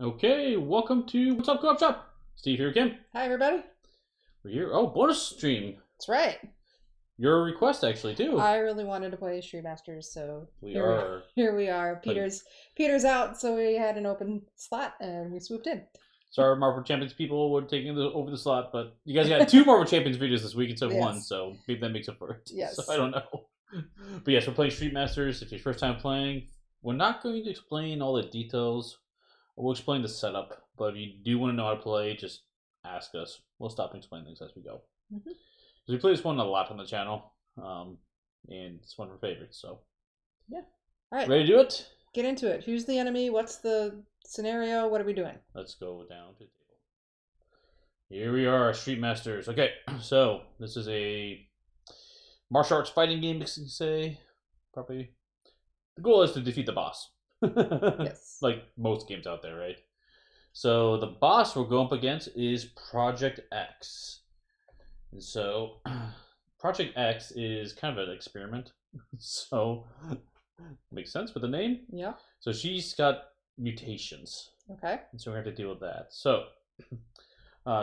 Okay, welcome to What's Up Co-op Shop. Steve here again. Hi, everybody. We're here. Oh, bonus stream. That's right. Your request, actually, too. I really wanted to play Street Masters, so Here we are. Peter's out, so we had an open slot, and we swooped in. Sorry, Marvel Champions people were taking over the slot, but you guys got 2 Marvel Champions videos this week instead of 1, so maybe that makes up for it. Yes. So I don't know. But yes, we're playing Street Masters. If it's your first time playing, we're not going to explain all the details. We'll explain the setup, but if you do want to know how to play, just ask us. We'll stop and explain things as we go. Because we play this one a lot on the channel, and it's one of our favorites. So, yeah. All right. Ready to do it? Get into it. Who's the enemy? What's the scenario? What are we doing? Let's go down to the table. Here we are, Street Masters. Okay, so this is a martial arts fighting game, you can say. Probably. The goal is to defeat the boss. Yes. Like most games out there, right? So the boss we'll go up against is Project X. And so Project X is kind of an experiment. So makes sense with the name. Yeah. So she's got mutations. Okay. And so we're going to have to deal with that. So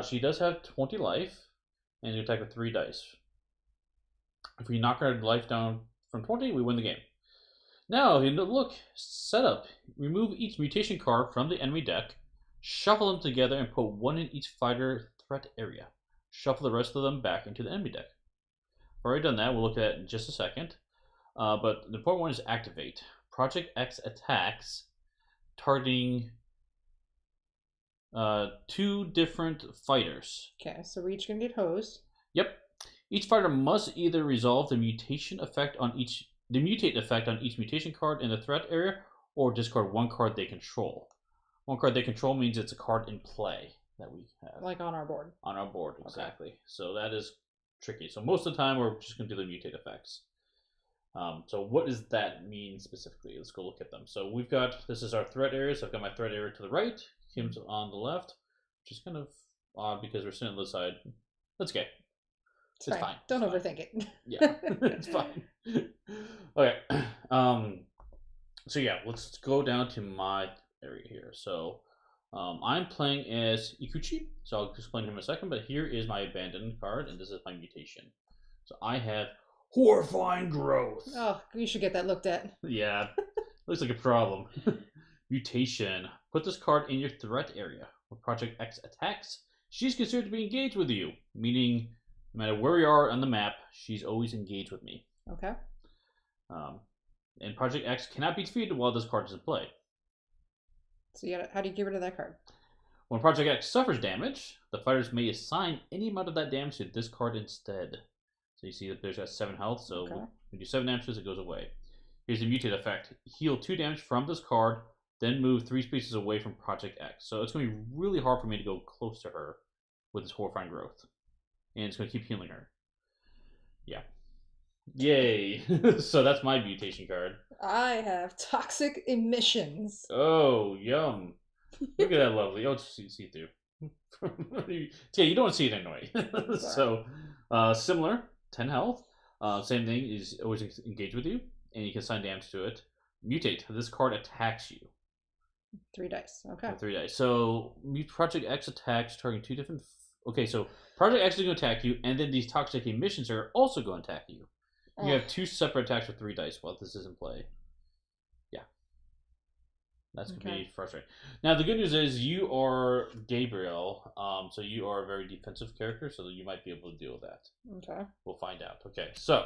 she does have 20 life, and you attack with 3 dice. If we knock her life down from 20, we win the game. Now, look, setup. Remove each mutation card from the enemy deck, shuffle them together, and put 1 in each fighter threat area. Shuffle the rest of them back into the enemy deck. I've already done that. We'll look at it in just a second. But the important one is activate. Project X attacks, targeting 2 different fighters. Okay, so we're each going to get hosed. Yep. Each fighter must either resolve the mutation effect on each... the mutate effect on each mutation card in the threat area, or discard 1 card they control. 1 card they control means it's a card in play that we have. Like on our board. On our board, exactly. Okay. So that is tricky. So most of the time, we're just going to do the mutate effects. So what does that mean specifically? Let's go look at them. So we've got, this is our threat area. So I've got my threat area to the right, Kim's on the left, which is kind of odd because we're sitting on the side. That's okay. It's fine. Don't overthink it. Yeah, it's fine. Okay. So yeah, let's go down to my area here. So I'm playing as Ikuchi. So I'll explain him in a second. But here is my abandoned card, and this is my mutation. So I have horrifying growth. Oh, you should get that looked at. Yeah, looks like a problem. Mutation. Put this card in your threat area. When Project X attacks, she's considered to be engaged with you, meaning no matter where we are on the map, she's always engaged with me. Okay. And Project X cannot be defeated while this card is in play. So how do you get rid of that card? When Project X suffers damage, the fighters may assign any amount of that damage to this card instead. So you see that there's got 7 health, so when you do 7 damages, it goes away. Here's the mutate effect. Heal 2 damage from this card, then move 3 spaces away from Project X. So it's going to be really hard for me to go close to her with this horrifying growth. And it's going to keep healing her. Yeah. Yay. So that's my mutation card. I have toxic emissions. Oh, yum. Look at that lovely. Oh, it's see through. Yeah, you don't see it anyway. So, similar, 10 health. Same thing, is always engage with you, and you can assign damage to it. Mutate. This card attacks you. 3 dice. Okay. 3 dice. So, Project X attacks targeting 2 different... Okay, so Project X is going to attack you, and then these toxic emissions are also going to attack you. You have 2 separate attacks with 3 dice while this is in play. Yeah. That's going to be frustrating. Now, the good news is you are Gabriel, so you are a very defensive character, so you might be able to deal with that. Okay. We'll find out. Okay, so,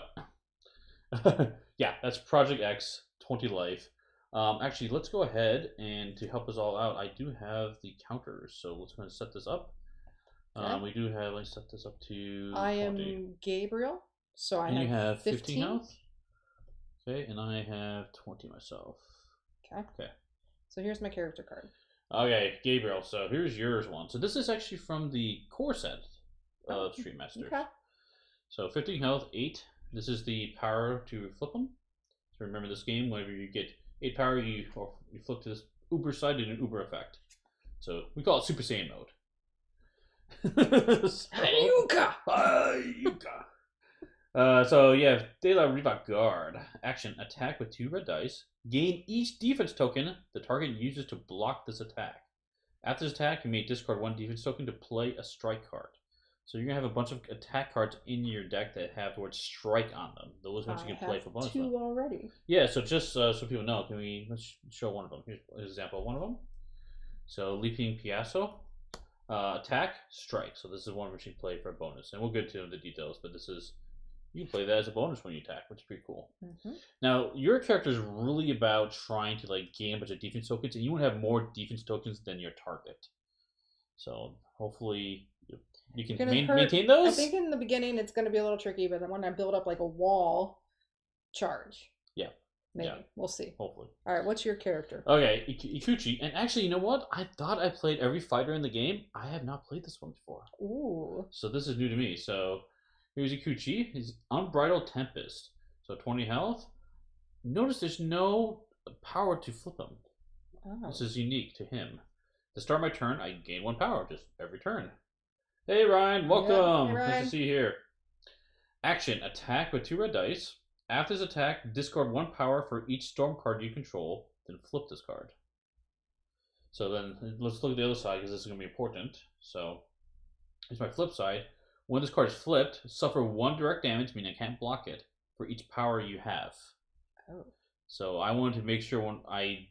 yeah, that's Project X, 20 life. Actually, let's go ahead, and to help us all out, I do have the counters, so let's go ahead and set this up. Okay. We do have, let's set this up to 20. I am Gabriel. So you have 15 health. Okay, and I have 20 myself. Okay. So here's my character card. Okay, Gabriel. So here's yours one. So this is actually from the core set of Street Masters. Okay. So 15 health, 8. This is the power to flip them. So remember this game, whenever you get 8 power, you flip to this Uber side in an Uber effect. So we call it Super Saiyan mode. Hayuka! Hayuka! So yeah, De La Riva Guard. Action, attack with 2 red dice. Gain each defense token the target uses to block this attack. After this attack, you may discard 1 defense token to play a strike card. So you're gonna have a bunch of attack cards in your deck that have the word strike on them. Those ones you can play for bonus. 2 already. Yeah, so just so people know, let's show one of them. Here's an example of one of them. So Leaping Piasso, attack, strike. So this is one which you play for a bonus, and we'll get to the details. But you can play that as a bonus when you attack, which is pretty cool. Now your character is really about trying to gain a bunch of defense tokens, and you want to have more defense tokens than your target. So hopefully you can maintain those. I think in the beginning it's going to be a little tricky, but then when I build up a wall charge. Yeah. Maybe. Yeah. We'll see. Hopefully. All right, what's your character? Okay, Ikuchi. And actually, you know what? I thought I played every fighter in the game. I have not played this one before. Ooh. So this is new to me. So here's Ikuchi. He's Unbridled Tempest. So 20 health. Notice there's no power to flip him. Oh. This is unique to him. To start my turn, I gain 1 power just every turn. Hey Ryan, welcome. Hey, Ryan. Nice to see you here. Action: attack with 2 red dice. After this attack, discard 1 power for each storm card you control, then flip this card. So then let's look at the other side because this is going to be important. So here's my flip side. When this card is flipped, suffer 1 direct damage, meaning I can't block it, for each power you have. Oh. So I wanted to make sure when I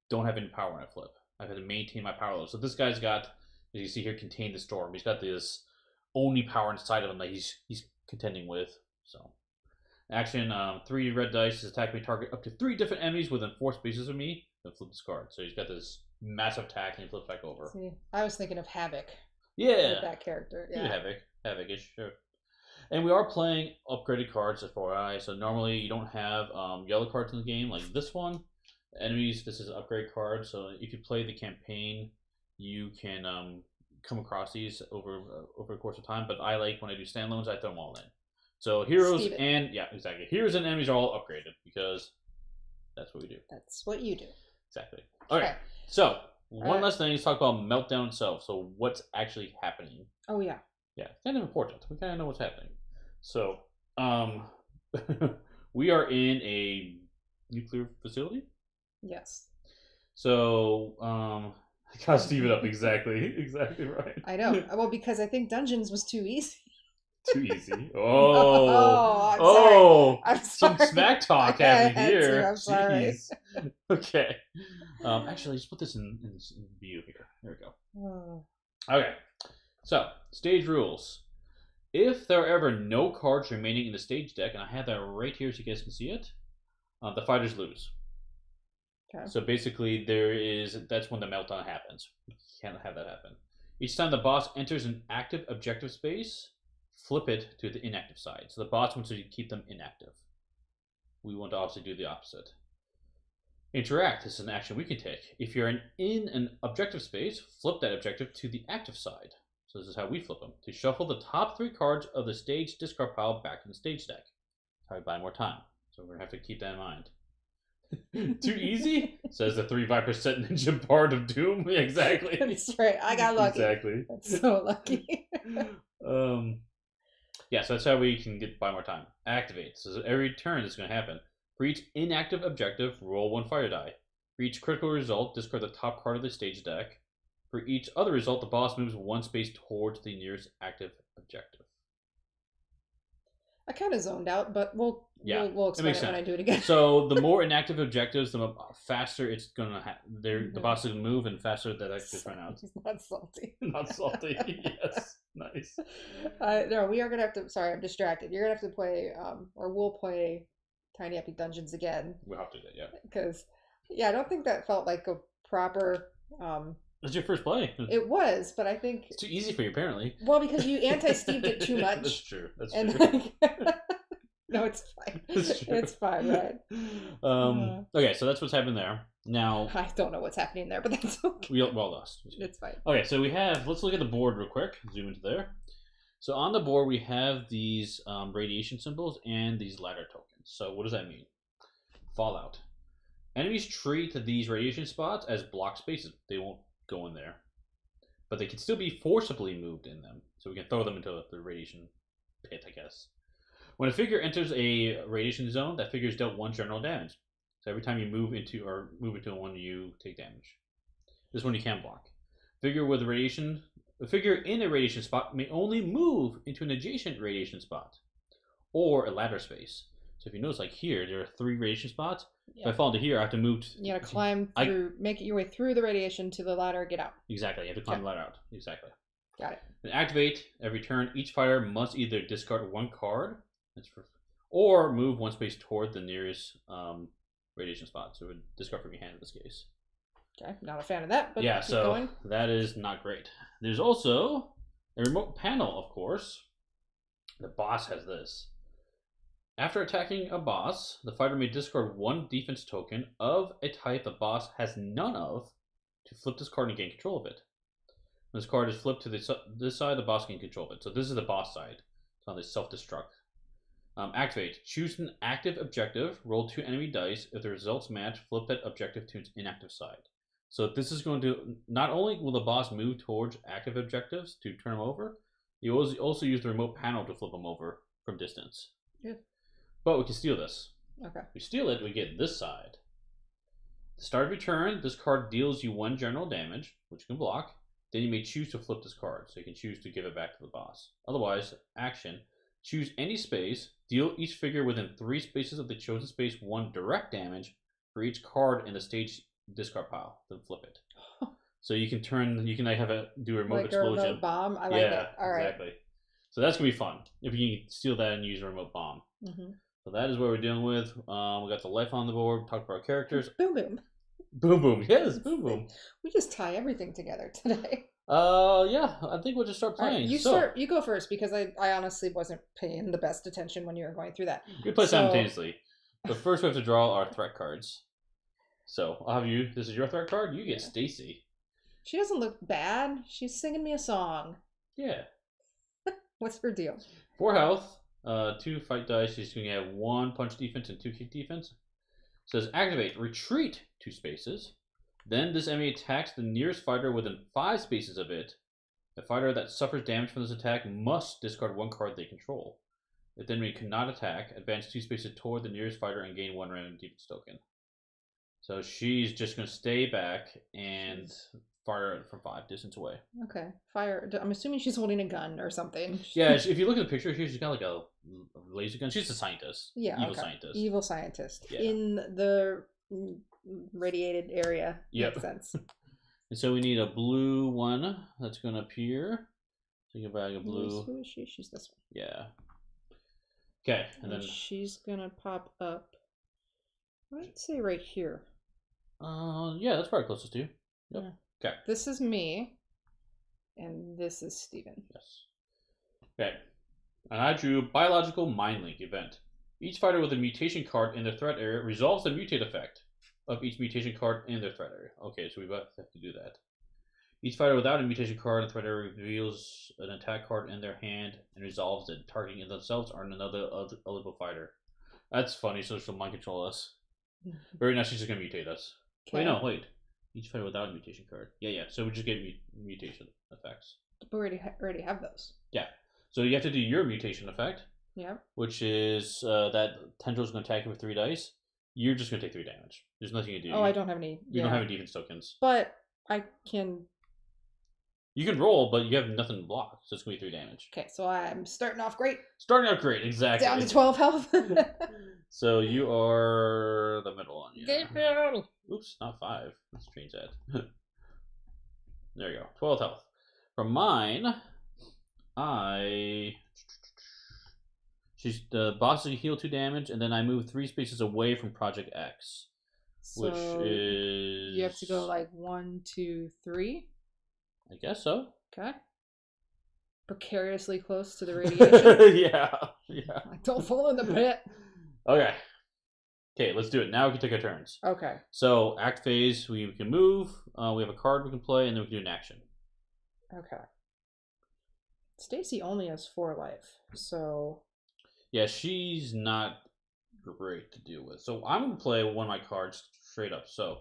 don't have any power when I flip. I have to maintain my power level. So this guy's got, as you see here, Contain the Storm. He's got this only power inside of him that he's contending with. So action, 3 red dice, attack me target up to 3 different enemies within 4 spaces of me, then flip this card. So he's got this massive attack and he flips back over. See, I was thinking of Havoc. Yeah. With that character. Yeah. Havoc-ish, sure. And we are playing upgraded cards at 4i, so normally you don't have yellow cards in the game like this one. Enemies, this is an upgrade card, so if you play the campaign, you can come across these over the course of time. But I when I do standalones, I throw them all in. So heroes heroes and enemies are all upgraded because that's what we do. That's what you do. Exactly. Okay. So one last thing is talk about Meltdown itself. So what's actually happening? Oh yeah. Yeah, kind of important. We kind of know what's happening. So we are in a nuclear facility. Yes. So I gotta Steve it up exactly right. I know. Well, because I think Dungeons was too easy. Too easy. Oh, I'm sorry. Some smack talk happening here. I'm sorry. Okay. Actually, let's put this in view here. There we go. Oh. Okay. So stage rules. If there are ever no cards remaining in the stage deck, and I have that right here so you guys can see it, the fighters lose. Okay. So basically, that's when the meltdown happens. You can't have that happen. Each time the boss enters an active objective space, flip it to the inactive side. So the boss wants to keep them inactive. We want to obviously do the opposite. Interact. This is an action we can take. If you're in an objective space, flip that objective to the active side. So this is how we flip them. To shuffle the top 3 cards of the stage discard pile back in the stage deck. That's how we buy more time. So we're going to have to keep that in mind. Too easy? Says the 3-5% ninja part of Doom. Exactly. That's right. I got lucky. Exactly. That's so lucky. Yeah, so that's how we can buy more time. Activate. So every turn this is going to happen. For each inactive objective, roll 1 fire die. For each critical result, discard the top card of the stage deck. For each other result, the boss moves 1 space towards the nearest active objective. I kind of zoned out, but we'll explain it when I do it again. So the more inactive objectives, the faster it's gonna the boss is gonna move, and faster that actually run out. Not salty. Not salty. Yes, nice. No, we are gonna have to. Sorry, I'm distracted. You're gonna have to play, or we'll play Tiny Epic Dungeons again. We'll have to do that, yeah. Because I don't think that felt like a proper. It's your first play. It was, but I think it's too easy for you, apparently. Well, because you anti-Steved it too much. That's true. That's true. No, it's fine. That's true. It's fine, right? Okay, so that's what's happening there. Now I don't know what's happening there, but that's okay. We all lost. It's fine. Okay, so we have. Let's look at the board real quick. Zoom into there. So on the board we have these radiation symbols and these ladder tokens. So what does that mean? Fallout. Enemies treat these radiation spots as block spaces. They won't go in there, but they can still be forcibly moved in them, so we can throw them into the radiation pit, I guess. When a figure enters a radiation zone, that figure is dealt 1 general damage. So every time you move into one, you take damage. This one you can block. figure with radiation. A figure in a radiation spot may only move into an adjacent radiation spot or a ladder space. So if you notice, like here, there are 3 radiation spots. Yeah. If I fall into here, I have to move. You gotta climb through, make it your way through the radiation to the ladder, get out. Exactly. You have to climb the ladder out. Exactly. Got it. And activate every turn. Each fighter must either discard 1 card, or move 1 space toward the nearest radiation spot. So it would discard from your hand in this case. Okay, not a fan of that, but yeah, keep so going. that is not great. There's also a remote panel, of course. The boss has this. After attacking a boss, the fighter may discard 1 defense token of a type the boss has none of to flip this card and gain control of it. When this card is flipped to this side, the boss can control it. So this is the boss side. It's on the self-destruct. Activate. Choose an active objective. Roll 2 enemy dice. If the results match, flip that objective to its inactive side. So this is going to, not only will the boss move towards active objectives to turn them over, you also use the remote panel to flip them over from distance. Yeah. But we can steal this. Okay. If we steal it, we get this side. At the start of your turn, this card deals you 1 general damage, which you can block. Then you may choose to flip this card, so you can choose to give it back to the boss. Otherwise, action. Choose any space. Deal each figure within 3 spaces of the chosen space 1 direct damage for each card in the stage discard pile. Then flip it. So you can do a remote like explosion. A remote bomb. I like it. All right. Exactly. So that's gonna be fun if you can steal that and use a remote bomb. Mm-hmm. So that is what we're dealing with. We got the life on the board. Talked about our characters. Boom boom. Boom boom. Yes, boom boom. We just tie everything together today. Yeah. I think we'll just start playing. Right, you go first because I honestly wasn't paying the best attention when you were going through that. We play simultaneously. But first we have to draw our threat cards. So I'll have you. This is your threat card. You get Stacy. She doesn't look bad. She's singing me a song. Yeah. What's her deal? 4 health. 2 fight dice. She's going to have 1 punch defense and 2 kick defense. It says activate. Retreat 2 spaces. Then this enemy attacks the nearest fighter within 5 spaces of it. The fighter that suffers damage from this attack must discard 1 card they control. If the enemy cannot attack, advance 2 spaces toward the nearest fighter and gain 1 random defense token. So she's just going to stay back and fire from 5 distance away. Okay, fire. I'm assuming she's holding a gun or something. Yeah, if you look at the picture here, she's got like a laser gun. She's a scientist. Yeah, evil scientist. Evil scientist yeah. in the radiated area. Yep. Makes sense. And so we need a blue one that's going to appear. So you can bag a blue. Who is she? She's this one. Yeah. Okay, and then she's gonna pop up. I'd say right here. Yeah, that's probably closest to you. Yep. Yeah. Okay. This is me, and this is Steven. Yes. Okay. And I drew Biological Mind Link event. Each fighter with a mutation card in their threat area resolves the mutate effect of each mutation card in their threat area. Okay, so we both have to do that. Each fighter without a mutation card in the threat area reveals an attack card in their hand and resolves it, targeting themselves or another eligible fighter. That's funny, so she'll mind control us. Very nice, she's just going to mutate us. Okay. Wait. Each fighter without a mutation card. Yeah. So we just get mutation effects. We already have those. Yeah. So you have to do your mutation effect. Yeah. Which is that Tendril's going to attack you with 3 dice. You're just going to take 3 damage. There's nothing you can do. Oh, I don't have any. You don't have any defense tokens. But I can. You can roll, but you have nothing to block, so it's going to be 3 damage. Okay, so I'm starting off great. Starting out great, exactly. Down to 12 health. So you are the middle one. Yeah. Gabriel! Oops, not 5. Let's change that. There you go. 12 health. From mine, the boss can heal 2 damage, and then I move 3 spaces away from Project X. So which is... You have to go like 1, 2, 3. I guess so. Okay. Precariously close to the radiation. yeah. Don't fall in the pit. Okay, let's do it. Now we can take our turns. Okay. So, act phase, we can move. We have a card we can play, and then we can do an action. Okay. Stacy only has 4 life, so... Yeah, she's not great to deal with. So, I'm going to play one of my cards straight up. So,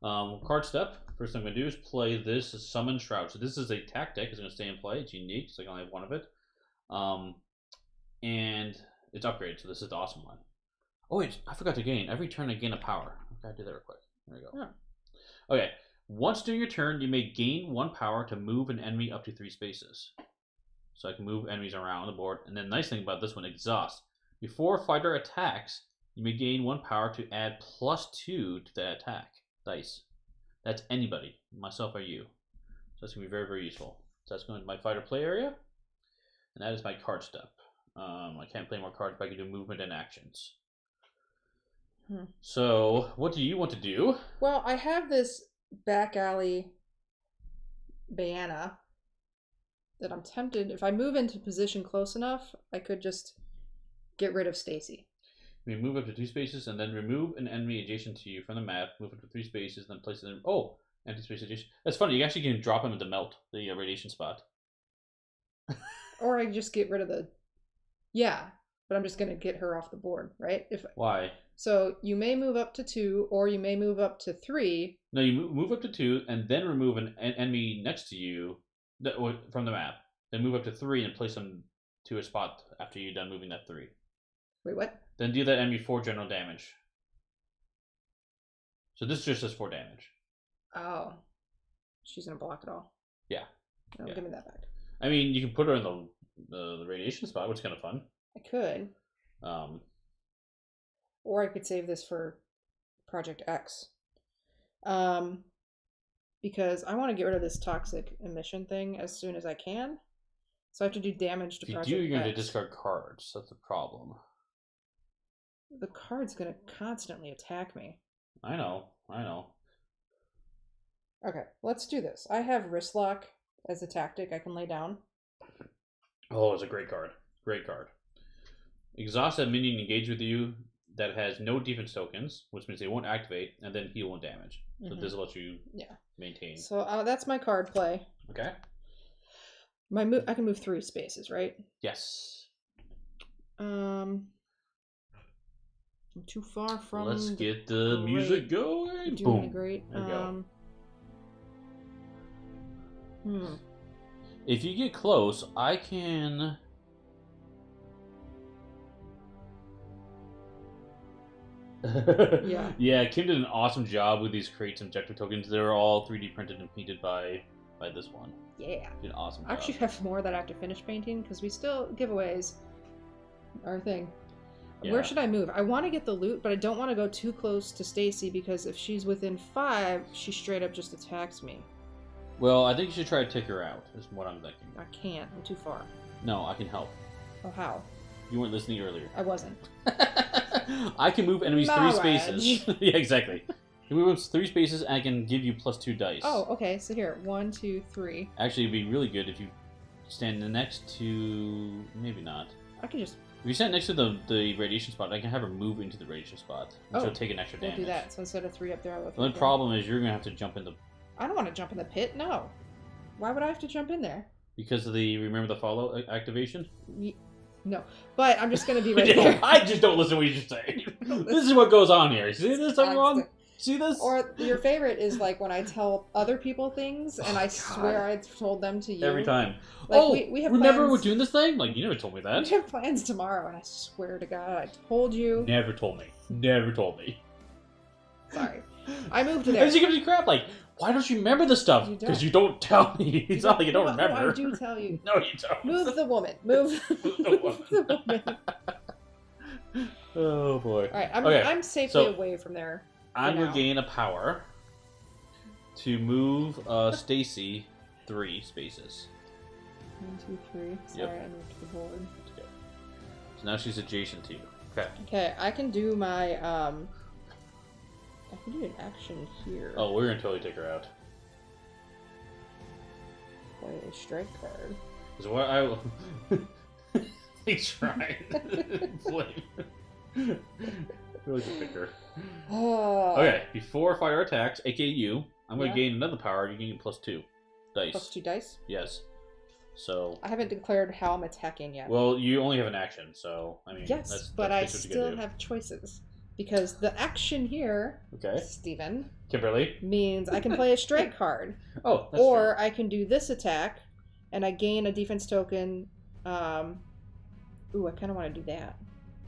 card step. First thing I'm going to do is play this Summon Shroud. So, this is a tactic. It's going to stay in play. It's unique, so I can only have 1 of it. And it's upgraded, so this is the awesome one. Oh wait, I forgot to gain. Every turn I gain a power. I gotta do that real quick. There we go. Yeah. Okay. Once during your turn, you may gain 1 power to move an enemy up to 3 spaces. So I can move enemies around the board. And then the nice thing about this one, exhaust. Before a fighter attacks, you may gain 1 power to add +2 to that attack dice. That's anybody, myself or you. So that's going to be very, very useful. So that's going to my fighter play area. And that is my card step. I can't play more cards, but I can do movement and actions. So, what do you want to do? Well, I have this back alley Bayana that I'm tempted. If I move into position close enough, I could just get rid of Stacy. You move up to 2 spaces and then remove an enemy adjacent to you from the map. Move up to 3 spaces, then place it in. Oh, empty space adjacent. That's funny. You actually can drop him into melt the radiation spot. Or I just get rid of the. Yeah, but I'm just gonna get her off the board, right? Why? So you may move up to 2, or you may move up to 3. No, you move up to 2 and then remove an enemy next to you from the map. Then move up to 3 and place them to a spot after you're done moving that 3. Wait, what? Then do that enemy 4 general damage. So this just does 4 damage. Oh, she's gonna block it all. Yeah. No, give me that back. I mean, you can put her in the radiation spot, which is kind of fun. I could. Or I could save this for Project X. Because I want to get rid of this toxic emission thing as soon as I can. So I have to do damage to Project X. If you do, you're going to discard cards. That's the problem. The card's going to constantly attack me. I know. Okay, let's do this. I have Wrist Lock as a tactic I can lay down. Oh, it's a great card. Great card. Exhaust a minion engaged with you that has no defense tokens, which means they won't activate, and then heal 1 damage. So this will let you maintain. So that's my card play. Okay. I can move 3 spaces, right? Yes. I'm too far from. Let's get the music going. Boom. Great. There you go. Hmm. If you get close, I can. Yeah, Kim did an awesome job with these crates and objective tokens. They're all 3D printed and painted by this one. Yeah. Did an awesome job. I actually have more that I have to finish painting because we still giveaways our thing. Yeah. Where should I move? I want to get the loot, but I don't want to go too close to Stacy because if she's within 5, she straight up just attacks me. Well, I think you should try to take her out, is what I'm thinking. I can't. I'm too far. No, I can help. Oh, how? You weren't listening earlier. I wasn't. I can move enemies 3 spaces. Yeah, exactly. You move them 3 spaces, and I can give you +2 dice. Oh, okay. So here, 1, 2, 3. Actually, it'd be really good if you stand next to... Maybe not. I can just... If you stand next to the radiation spot, I can have her move into the radiation spot. And she'll take an extra damage. We'll do that. So instead of 3 up there, I'll go 3 The only problem is you're going to have to jump in the... I don't want to jump in the pit. No. Why would I have to jump in there? Because of the Remember the Follow activation? No. But I'm just going to be right there. I just don't listen to what you just say. This is what goes on here. See this, everyone? See this? Or your favorite is like when I tell other people things and I swear I've told them to you. Every time. Like, we have remember plans. we're doing this thing? Like, you never told me that. We have plans tomorrow and I swear to God, I told you. Never told me. Never told me. Sorry. I moved to there. And she gives me crap like, why don't you remember this stuff? Because you don't tell me. It's not like you don't remember. No, I do tell you. No, you don't. Move the woman. Move the woman. Oh, boy. Alright, I'm safely away from there. I'm going to gain a power to move Stacy 3 spaces. 1, 2, 3. Sorry, I moved the board. Okay. So now she's adjacent to you. Okay. Okay, I can do my I can do an action here. Oh, we're gonna totally take her out. Play a strike card. Is what I will. He's trying. Flame. Really good picker. Okay, before fire attacks, aka you, I'm going to gain another power. You gain +2 dice. +2 dice? Yes. So. I haven't declared how I'm attacking yet. Well, you only have an action, so I mean. Yes, but I still have choices because the action here, Steven, Kimberly, means I can play a strike card. Oh, that's or true. I can do this attack, and I gain a defense token. Ooh, I kind of want to do that.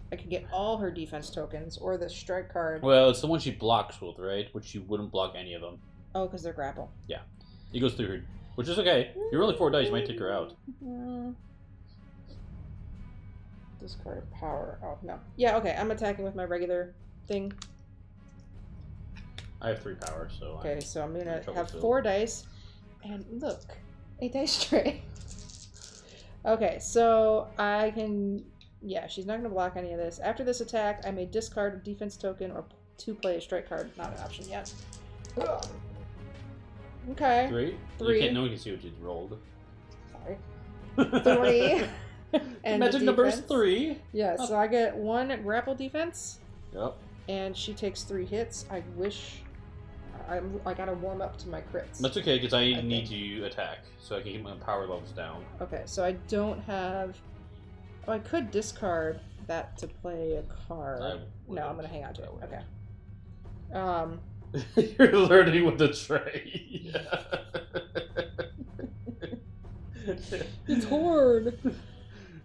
I could get all her defense tokens or the strike card. Well, it's the one she blocks with, right? Which you wouldn't block any of them. Oh, because they're grapple. Yeah. He goes through her, which is okay. You're only 4 dice, you might take her out. Discard power. Oh, no. Yeah, okay. I'm attacking with my regular thing. I have 3 power, so... Okay, so I'm gonna have still. 4 dice. And look, a dice tray. Okay, so I can... Yeah, she's not going to block any of this. After this attack, I may discard a defense token or to play a strike card. Not an option yet. Ugh. Okay. 3? 3. You can't, no one can see what you rolled. Sorry. 3. And magic number is 3. Yeah, so I get 1 grapple defense. Yep. And she takes 3 hits. I wish... I gotta warm up to my crits. That's okay, because I need to attack, so I can keep my power levels down. Okay, so I don't have... Oh, I could discard that to play a card. No, I'm gonna hang on to it. Okay. You're learning with the tray. It's hard.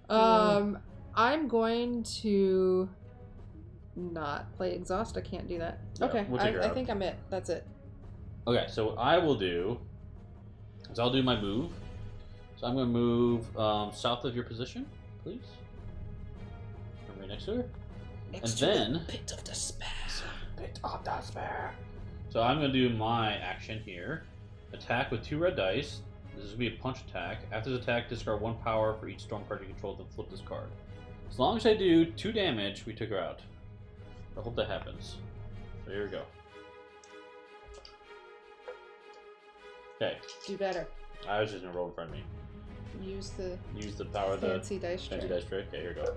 I'm going to not play exhaust. I can't do that. Yeah, Okay, we'll I think I'm it. That's it. Okay, so what I will do is I'll do my move. So I'm going to move south of your position, please. I'm right next to her. Next and then... the pit of despair. Pit of despair. So I'm going to do my action here. Attack with 2 red dice. This is going to be a punch attack. After this attack, discard 1 power for each storm card you control, then flip this card. As long as I do 2 damage, we took her out. I hope that happens. So here we go. Okay. Do better. I was just gonna roll in front of me. Use the power of the fancy dice tray. dice tray. Okay, here we go.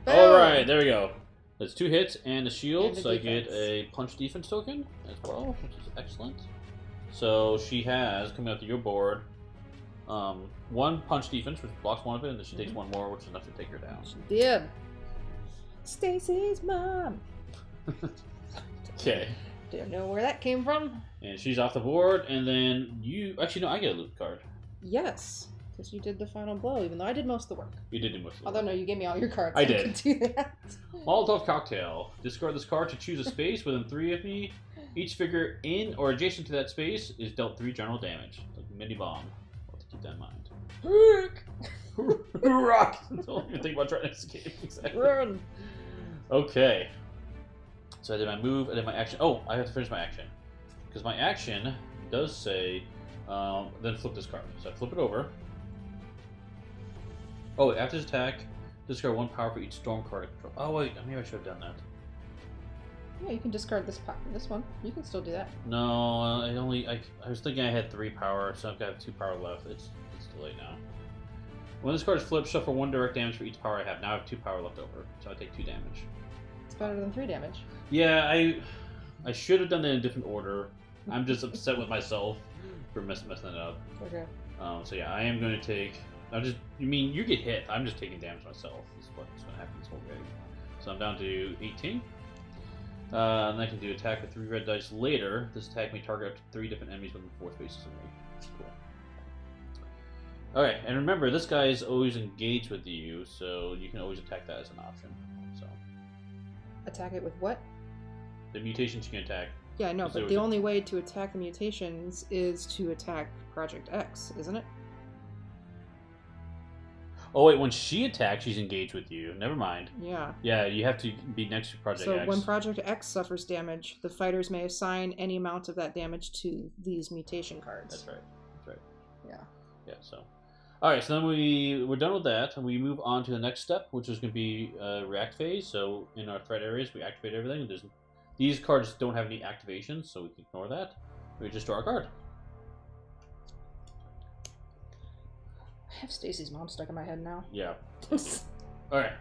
Boom! Alright, there we go. That's 2 hits and a shield, And a so I defense. get a punch defense token as well, which is excellent. So she has, coming out to your board, 1 punch defense, which blocks 1 of it, and then she takes 1 more, which is enough to take her down. She did. Stacy's mom. Okay. Don't know where that came from. And she's off the board, and then you... Actually, no, I get a loot card. Yes, because you did the final blow, even though I did most of the work. You did do most of the Although, work. no, you gave me all your cards. I so did. I could do that. Molotov cocktail. Discard this card to choose a space within 3 of me. Each figure in or adjacent to that space is dealt 3 general damage. Like a mini bomb. I'll have to keep that in mind. Rock! Don't even think about trying to escape. Exactly. Run! Okay. So I did my move, I did my action. Oh, I have to finish my action. Because my action does say, then flip this card. So I flip it over. Oh, after this attack, discard 1 power for each storm card I control. Oh wait, maybe I should have done that. Yeah, you can discard this one. You can still do that. No, I was thinking I had 3 power, so I've got 2 power left. It's too late now. When this card is flipped, shuffle 1 direct damage for each power I have. Now I have 2 power left over, so I take 2 damage. It's better than 3 damage. Yeah, I should have done that in a different order. I'm just upset with myself for messing it up. Okay. So yeah, I am going to take... You mean, you get hit. I'm just taking damage myself. This is what's going to happen this whole game. So I'm down to 18. And I can do attack with 3 red dice later. This attack may target up to 3 different enemies within 4 spaces of me. Cool. Alright, and remember, this guy is always engaged with you, so you can always attack that as an option. So Attack it with what? the mutations you can attack. Yeah, I know, but the only way to attack the mutations is to attack Project X, isn't it? Oh wait, when she attacks, she's engaged with you. Never mind. Yeah. Yeah, you have to be next to Project X. So when Project X suffers damage, the fighters may assign any amount of that damage to these mutation cards. That's right. That's right. Yeah. Yeah, so. Alright, so then we're done with that, and we move on to the next step, which is going to be react phase. So in our threat areas, we activate everything. These cards don't have any activations, so we can ignore that. We just draw a card. I have Stacy's mom stuck in my head now. Yeah. Alright.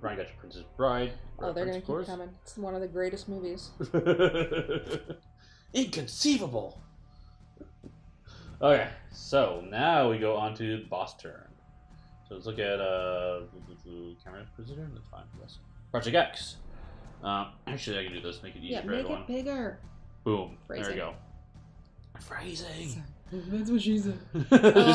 Ryan got your Princess Bride. Oh, they're going to keep coming. It's one of the greatest movies. Inconceivable! Okay, so now we go on to boss turn. So let's look at camera position. That's fine. Yes. Project X. Actually, I can do this. Make it easy for everyone. Make it bigger. Boom. Phrasing. There we go. Phrasing. That's what she said.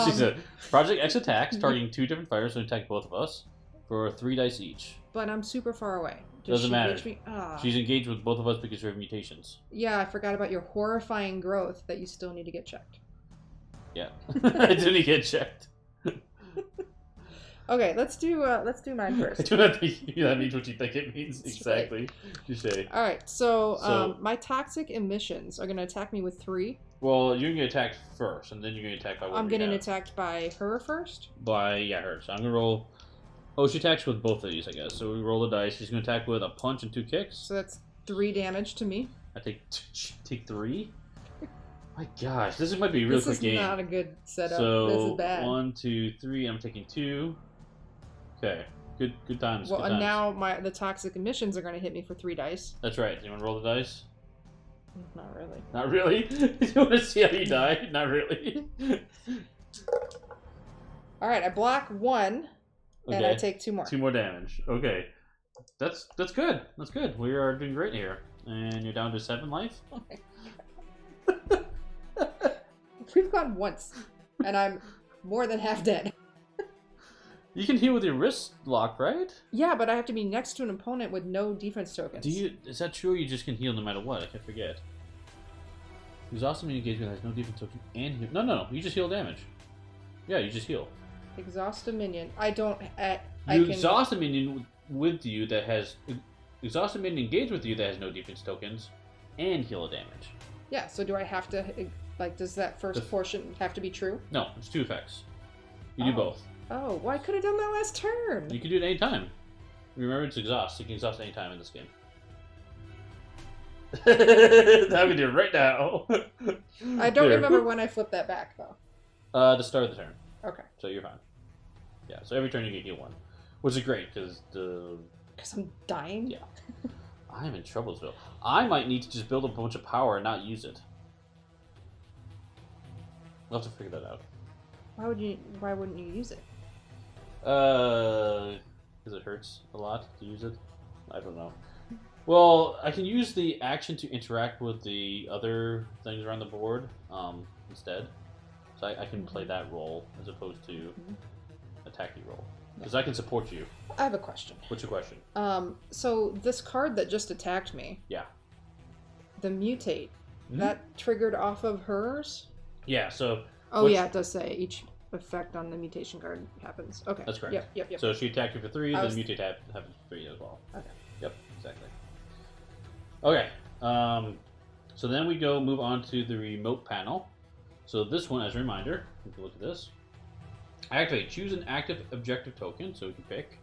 She said, Project X attacks, targeting 2 different fighters to attack both of us. for 3 dice each. But I'm super far away. Does Doesn't she matter. reach me? Ah. She's engaged with both of us because you have mutations. Yeah, I forgot about your horrifying growth that you still need to get checked. Yeah, I do need to get checked. Okay, let's do mine first. I do not think that means what you think it means. That's Exactly. You say. All right, so my toxic emissions are going to attack me with 3. Well, you're going to attack first, and then you're going to attack by what I'm getting attacked by her first? By, yeah, her. So I'm going to roll... Oh, she attacks with both of these, I guess. So we roll the dice. She's going to attack with a punch and 2 kicks. So that's 3 damage to me. I take 3? My gosh, this might be a real quick game. This is not a good setup. So, this is bad. 1, 2, 3, I'm taking 2. Okay, good times. Well, good and times. now the toxic emissions are going to hit me for 3 dice. That's right. You want to roll the dice? Not really. Not really? You want to see how you die? Not really. All right, I block 1, and I take 2 more. 2 more damage. Okay, that's good. That's good. We are doing great here, and you're down to 7 life. Oh my God. We've gone once, and I'm more than half dead. You can heal with your wrist lock, right? Yeah, but I have to be next to an opponent with no defense tokens. Is that true? Or you just can heal no matter what? I can't forget. Exhaust minion engagement has no defense token and heal. No. You just heal damage. Yeah, you just heal. Exhaust a minion. I don't. Exhaust a minion with you that has. Exhaust a minion engaged with you that has no defense tokens and heal damage. Yeah, so do I have to. Like, does that first portion have to be true? No, it's 2 effects. You do both. Oh, well, I could have done that last turn. You can do it any time. Remember, it's exhaust. You can exhaust any time in this game. I'm gonna do it right now. I don't remember when I flipped that back, though. The start of the turn. Okay. So you're fine. Yeah, so every turn you get heal 1. Which is great, because the... Because I'm dying? Yeah. I'm in troublesville. I might need to just build a bunch of power and not use it. I'll have to figure that out. Why wouldn't you use it? Because it hurts a lot to use it. I don't know. Well, I can use the action to interact with the other things around the board instead. So I can play that role as opposed to attacking role. Because I can support you. I have a question. What's your question? So this card that just attacked me. Yeah. The mutate. That triggered off of hers? Yeah, so... Oh, yeah, it does say each effect on the mutation card happens. Okay. That's correct. Yep. So she attacked you for 3, then mutate happens for 3 as well. Okay. Yep, exactly. Okay, so then we move on to the remote panel. So this one, as a reminder, if you look at this, activate. Choose an active objective token, so we can pick.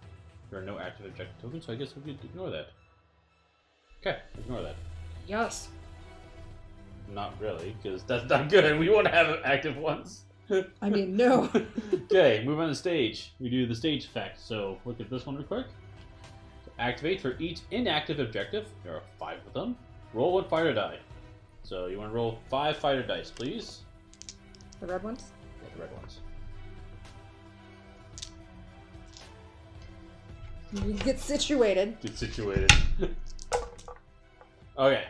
There are no active objective tokens, so I guess we could ignore that. Okay, ignore that. Yes. Not really, because that's not good. We want to have active ones. I mean, no. Okay, move on the stage. We do the stage effect. So look at this one real quick. So activate for each inactive objective. There are 5 of them. Roll 1 fighter die. So you want to roll 5 fighter dice, please. The red ones? Yeah, the red ones. You get situated. Get situated. Okay.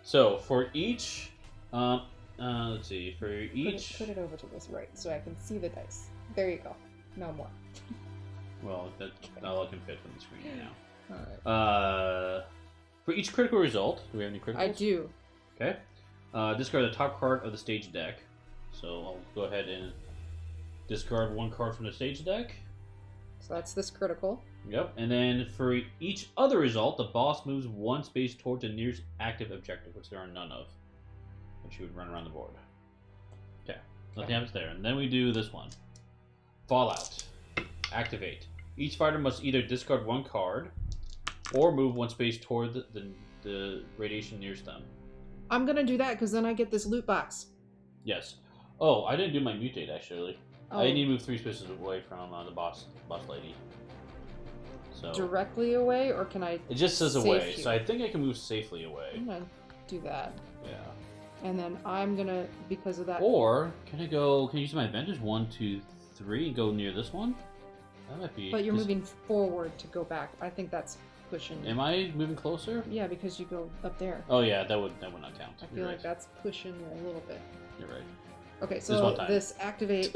So for each, let's see. For each, put it over to this right so I can see the dice. There you go. No more. Well, that's all I can fit from the screen now. All right. For each critical result, do we have any criticals? I do. Okay. Discard the top card of the stage deck. So I'll go ahead and discard 1 card from the stage deck. So that's this critical. Yep. And then for each other result, the boss moves 1 space towards the nearest active objective, which there are none of. Which you would run around the board. Okay. Nothing happens there. And then we do this one. Fallout. Activate. Each fighter must either discard 1 card or move 1 space toward the radiation nearest them. I'm gonna do that because then I get this loot box. Yes. Oh, I didn't do my mutate actually. Oh. I need to move 3 spaces away from the boss lady. So directly away, or can I? It just says away, you? so I think I can move safely away. I'm gonna do that. Yeah. And then I'm gonna, because of that. Or can I use my advantage 1, 2, 3 and go near this one? That might be. But you're moving forward to go back. I think that's pushing. Am I moving closer? Yeah, because you go up there. Oh yeah, that would not count. I feel like that's pushing you a little bit. You're right. Okay, so this activate.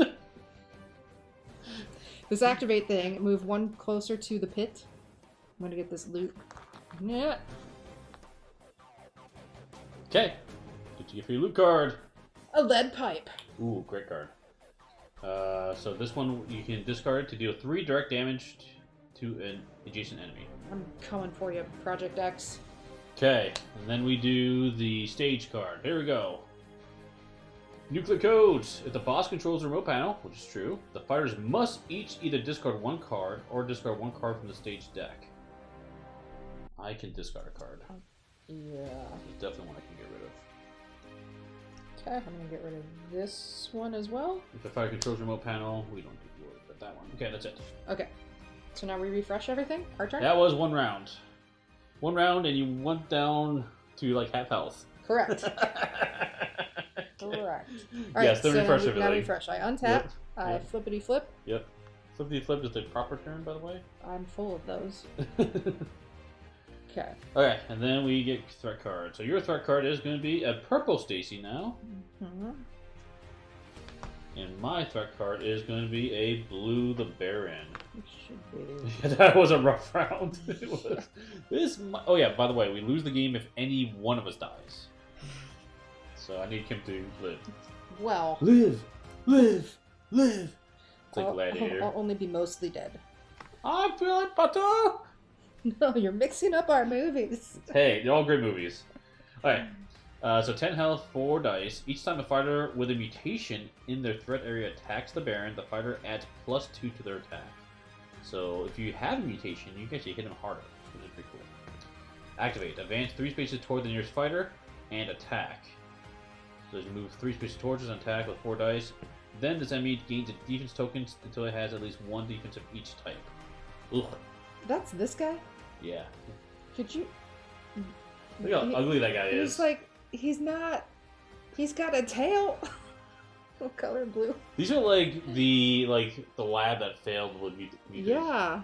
This activate thing, move one closer to the pit. I'm gonna get this loot. Yeah. Okay. Did you get your loot card? A lead pipe. Ooh, great card. So this one you can discard to deal 3 direct damage to an adjacent enemy. I'm coming for you, Project X. Okay, and then we do the stage card. Here we go. Nuclear codes. If the boss controls the remote panel, which is true, the fighters must each either discard 1 card or discard 1 card from the stage deck. I can discard a card. Yeah. There's definitely one I can get rid of. Okay, I'm gonna get rid of this one as well. If the fighter controls the remote panel, we don't do it, but that one. Okay, that's it. Okay. So now we refresh everything? Our turn? That was 1 round. 1 round and you went down to like half health. Correct. Correct. All Yes, then refresh now everything. refresh. I untap. Yep. I Yep. flippity flip. Yep. Flippity flip is the proper turn, by the way. I'm full of those. Okay. Okay, and then we get threat card. So your threat card is going to be a purple Stacy now. Mm-hmm. And my threat card is going to be a blue the Baron. It should be. That was a rough round. It was. Oh yeah, by the way, we lose the game if any one of us dies. So I need Kim to live. Well. Live! Live! Live! It's like Gladiator. I'll only be mostly dead. I feel like butter! No, you're mixing up our movies. Hey, they're all great movies. Alright, so 10 health, 4 dice. Each time a fighter with a mutation in their threat area attacks the Baron, the fighter adds +2 to their attack. So if you have a mutation, you can actually hit him harder, which is pretty cool. Activate. Advance 3 spaces toward the nearest fighter and attack. So you move 3 spaces towards us and attack with 4 dice. Then this enemy gains a defense tokens until it has at least 1 defense of each type. Ugh. That's this guy? Yeah. Could you... Look how ugly that guy is. He's like... He's not... He's got a tail. What color? Blue? These are like the lab that failed with mutants. Yeah.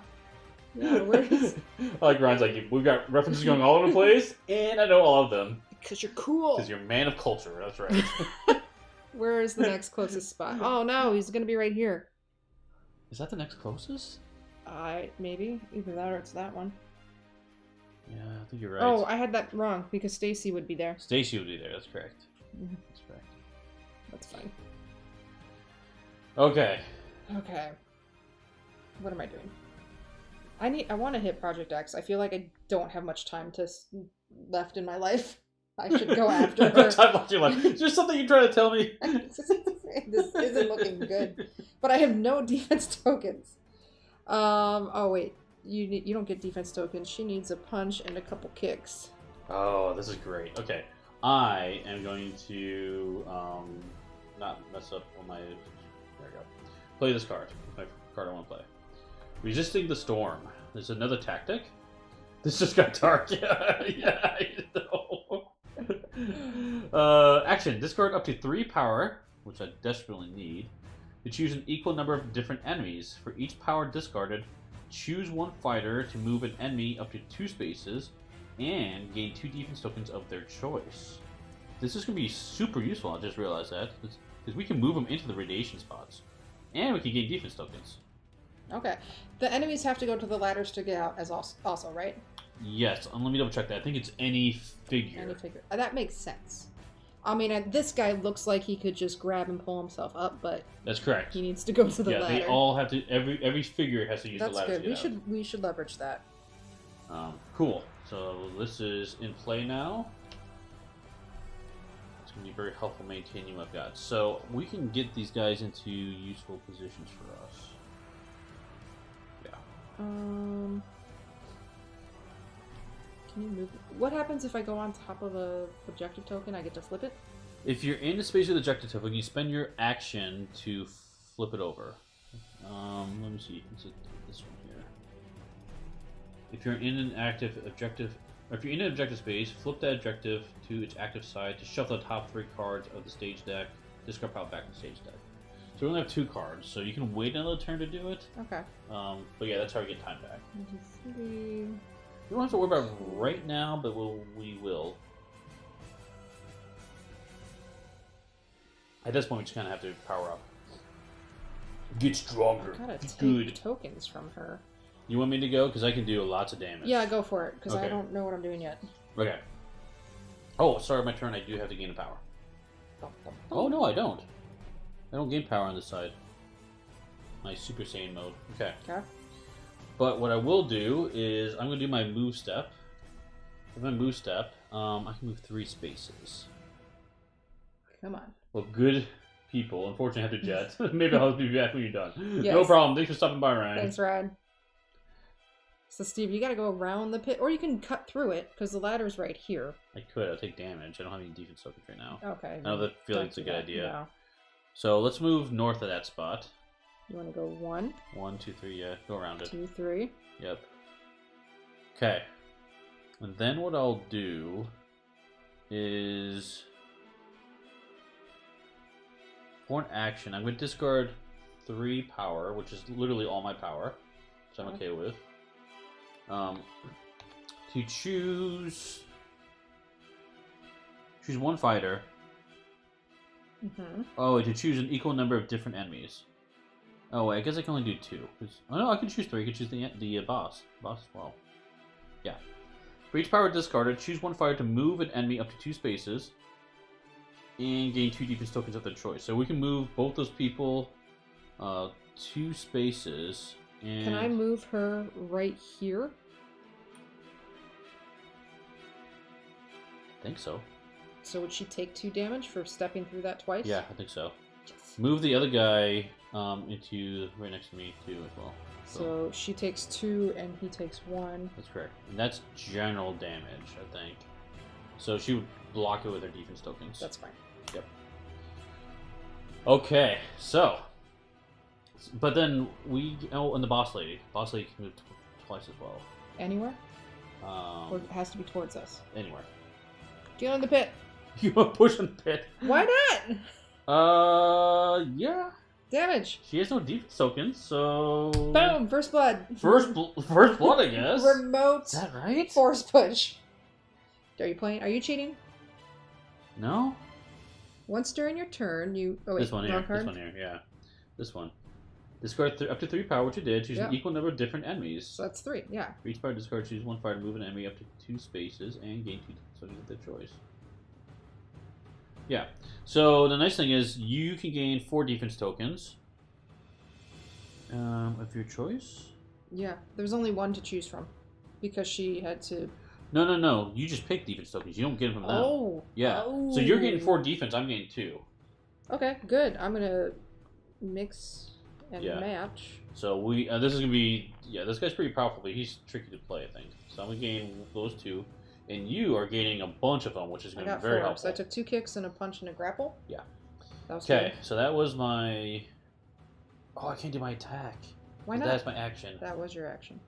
Yeah, where is... Like Ryan's like, we've got references going all over the place, and I know all of them. Because you're cool. Because you're a man of culture, that's right. Where is the next closest spot? Oh no, he's gonna be right here. Is that the next closest? Maybe. Either that or it's that one. Yeah, I think you're right. Oh, I had that wrong, because Stacy would be there. Stacy would be there, that's correct. Mhm. That's correct. That's fine. Okay. Okay. What am I doing? I want to hit Project X. I feel like I don't have much time left in my life. I should go after her. Time left in your life. Is there something you're trying to tell me? This isn't looking good. But I have no defense tokens. Oh wait. You don't get defense tokens. She needs a punch and a couple kicks. Oh, this is great. Okay. I am going to not mess up on my... There we go. Play this card. My card I want to play. Resisting the Storm. There's another tactic. This just got dark. Yeah, I know. Action. Discard up to 3 power, which I desperately need, to choose an equal number of different enemies. For each power discarded, choose 1 fighter to move an enemy up to 2 spaces and gain 2 defense tokens of their choice. This is going to be super useful, I just realized that, because we can move them into the radiation spots. And we can gain defense tokens. Okay. The enemies have to go to the ladders to get out as also, right? Yes, let me double check that. I think it's any figure. Any figure. That makes sense. I mean, this guy looks like he could just grab and pull himself up, but that's correct. He needs to go to the ladder. Yeah, they all have to. Every figure has to use the ladder. That's good. We should leverage that. Cool. So this is in play now. It's going to be very helpful maintaining what I've got. So we can get these guys into useful positions for us. Yeah. Can you move? What happens if I go on top of a objective token? I get to flip it? If you're in the space with the objective token, you spend your action to flip it over. Let me see. Is it this one here? If you're in an active objective, or if you're in an objective space, flip that objective to its active side to shuffle the top 3 cards of the stage deck. Discard pile back in the stage deck. So we only have 2 cards, so you can wait another turn to do it. Okay. But yeah, that's how we get time back. 3. We don't have to worry about it right now, but we will. At this point, we just kind of have to power up. Get stronger. I gotta take Good. tokens from her. You want me to go? Because I can do lots of damage. Yeah, go for it, because Okay. I don't know what I'm doing yet. Okay. Oh, sorry, my turn. I do have to gain a power. Oh, no, I don't. I don't gain power on this side. My Super Saiyan mode. Okay. Okay. But what I will do is I'm going to do my move step. With my move step, I can move 3 spaces. Come on. Well, good people. Unfortunately, I have to jet. Maybe I'll be back when you're done. Yes. No problem. Thanks for stopping by, Ryan. Thanks, Ryan. So, Steve, you gotta go around the pit, or you can cut through it, because the ladder's right here. I could. I'll take damage. I don't have any defense tokens right now. Okay. I feel like it's a good idea. No. So let's move north of that spot. You want to go 1, 1, 2, 3, yeah. Go around it. 2, 3. Yep. Okay. And then what I'll do is... for an action, I'm going to discard 3 power, which is literally all my power, which I'm okay with. To choose 1 fighter. Mm-hmm. Oh, to choose an equal number of different enemies. Oh, wait, I guess I can only do 2. Oh no, I can choose 3. I can choose the boss. Boss as well. Yeah. For each power discarded, choose 1 fighter to move an enemy up to 2 spaces and gain 2 defense tokens of their choice. So we can move both those people 2 spaces. And Can I move her right here? I think so. So would she take 2 damage for stepping through that twice? Yeah, I think so. Move the other guy into right next to me too as well. So she takes 2 and he takes 1. That's correct. And that's general damage, I think. So she would block it with her defense tokens. That's fine. Yep. Okay, so. But then and the boss lady. Boss lady can move twice as well. Anywhere? Or it has to be towards us? Anywhere. Get on the pit! You want to push in the pit? Why not? Yeah. Damage! She has no defense tokens, so. Boom! First blood! First blood, I guess. Remote Is that right? force push. Are you cheating? No? Once during your turn, you... Oh, wait, This one here. wrong card? This one here, yeah. This one. Discard up to 3 power, which you did. Choose an equal number of different enemies. So that's 3, yeah. For each power discard, choose 1 fire to move an enemy up to 2 spaces and gain 2 tokens of their choice. Yeah. So the nice thing is you can gain 4 defense tokens of your choice. Yeah, there's only 1 to choose from because she had to... No. You just pick defense tokens. You don't get them from them. Oh. Yeah. Oh. So you're getting 4 defense. I'm getting 2. Okay, good. I'm gonna mix and match. So this is gonna be this guy's pretty powerful, but he's tricky to play, I think. So I'm gonna gain those 2, and you are gaining a bunch of them, which is gonna be very 4, helpful. so I took 2 kicks and a punch and a grapple. Yeah. That was Okay, good. so that was my. Oh, I can't do my attack. Why not? That's my action. That was your action.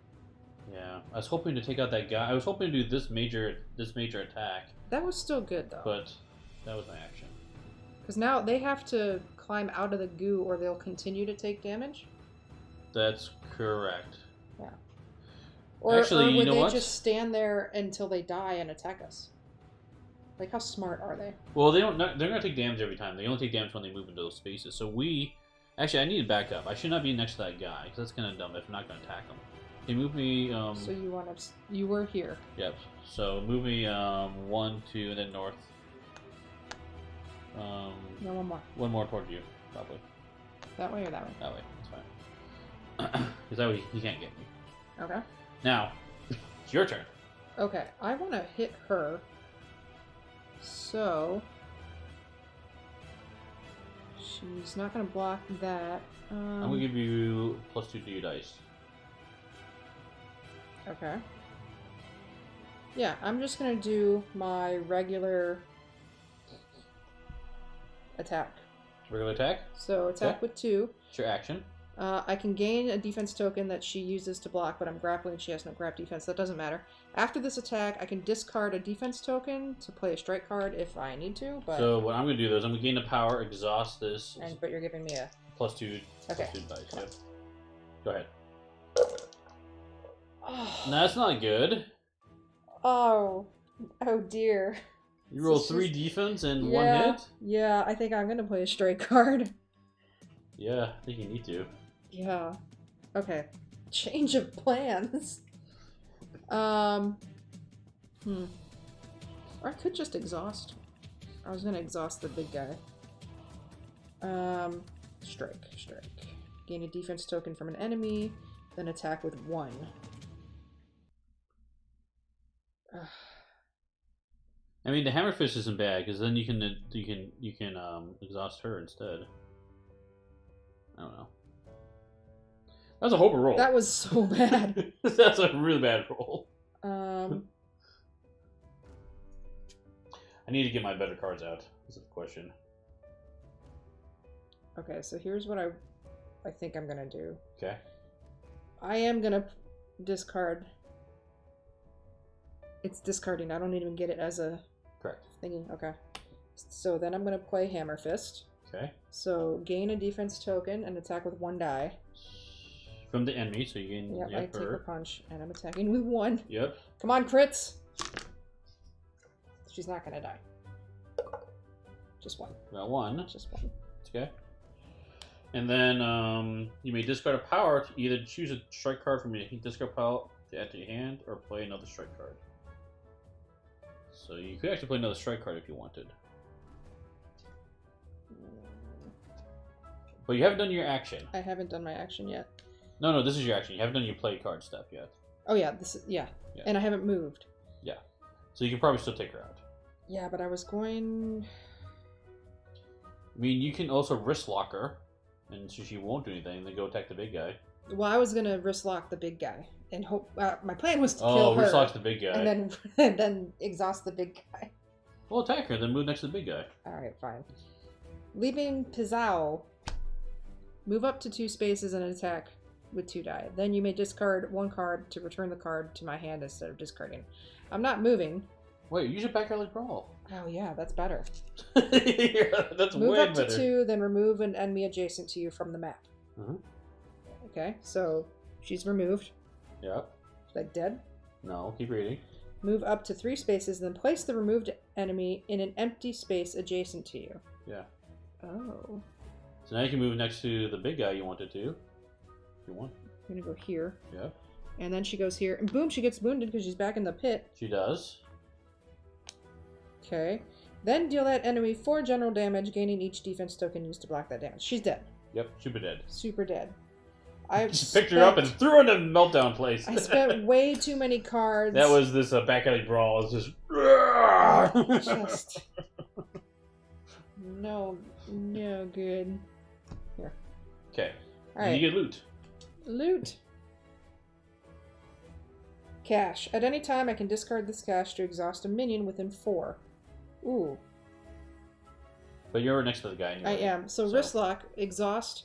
Yeah, I was hoping to take out that guy. I was hoping to do this major attack. That was still good though. But that was my action. Because now they have to climb out of the goo, or they'll continue to take damage. That's correct. Yeah. Or, Actually, or you would know they what? just stand there until they die and attack us? Like, how smart are they? Well, they're gonna take damage every time. They only take damage when they move into those spaces. So actually, I need to back up. I should not be next to that guy because that's kind of dumb if I'm not gonna attack him. Can you move me? So you were here. Yep. So move me 1, 2, and then north. No, one more. One more toward you, probably. That way or that way? That way. That's fine. Because that way he can't get me. Okay. Now, it's your turn. Okay, I want to hit her. So she's not going to block that. I'm gonna give you +2 to your dice. Okay. Yeah, I'm just going to do my regular attack. Regular attack. So attack with 2. It's your action. I can gain a defense token that she uses to block, but I'm grappling. She has no grab defense. That doesn't matter. After this attack, I can discard a defense token to play a strike card if I need to. But So what I'm gonna do is I'm gonna gain the power, exhaust this. but you're giving me a +2. Okay. +2 dice. Yep. Go ahead. Oh. No, that's not good. Oh dear. You roll So 3 defense and 1 Yeah. hit. Yeah, I think I'm gonna play a strike card. Yeah, I think you need to. Yeah. Okay. Change of plans. Or I could just exhaust. I was gonna exhaust the big guy. Strike. Gain a defense token from an enemy, then attack with 1. I mean, the hammer fist isn't bad because then you can exhaust her instead. I don't know. That's a horrible roll. That was so bad. That's a really bad roll. I need to get my better cards out. Is the question. Okay, so here's what I think I'm gonna do. Okay. I am gonna discard. It's discarding. I don't even get it as a correct thingy. Okay. So then I'm gonna play Hammer Fist. Okay. So gain a defense token and attack with 1 die. From the enemy, so you gain. Yep, I take a punch and I'm attacking with 1. Yep. Come on, crits. She's not gonna die. Just 1. Got 1. Just 1. Okay. And then you may discard a power to either choose a strike card from your discard pile to add to your hand, or play another strike card. So you could actually play another strike card if you wanted. But you haven't done your action. I haven't done my action yet. No, this is your action. You haven't done your play card step yet. Oh yeah, this is yeah. And I haven't moved. Yeah. So you can probably still take her out. Yeah, but I was going. I mean, you can also wrist lock her, and so she won't do anything. Then go attack the big guy. Well, I was gonna wrist lock the big guy and hope. My plan was to kill her. Wrist lock the big guy, and then exhaust the big guy. Well, attack her, then move next to the big guy. All right, fine. Leaving Pizzao. Move up to 2 spaces and attack with 2 die. Then you may discard 1 card to return the card to my hand instead of discarding. I'm not moving. Wait, use your backyard like brawl. Oh yeah, that's better. Yeah, that's move way up better. to 2, then remove an enemy adjacent to you from the map. Mm-hmm. Okay, so she's removed. Yep. Is that dead? No, keep reading. Move up to 3 spaces, then place the removed enemy in an empty space adjacent to you. Yeah. Oh. So now you can move next to the big guy you wanted to. If you want. I'm gonna go here. Yeah. And then she goes here, and boom, she gets wounded because she's back in the pit. She does. Okay. Then deal that enemy 4 general damage, gaining each defense token used to block that damage. She's dead. Yep, super dead. Super dead. I just picked her up and threw her in the meltdown place. I spent way too many cards. That was this back alley brawl. It's just. Just. No good. Here. Okay. All right. You get loot. Loot. Cash. At any time, I can discard this cash to exhaust a minion within 4. Ooh. But you're next to the guy. Anyway, I am. So wrist lock, exhaust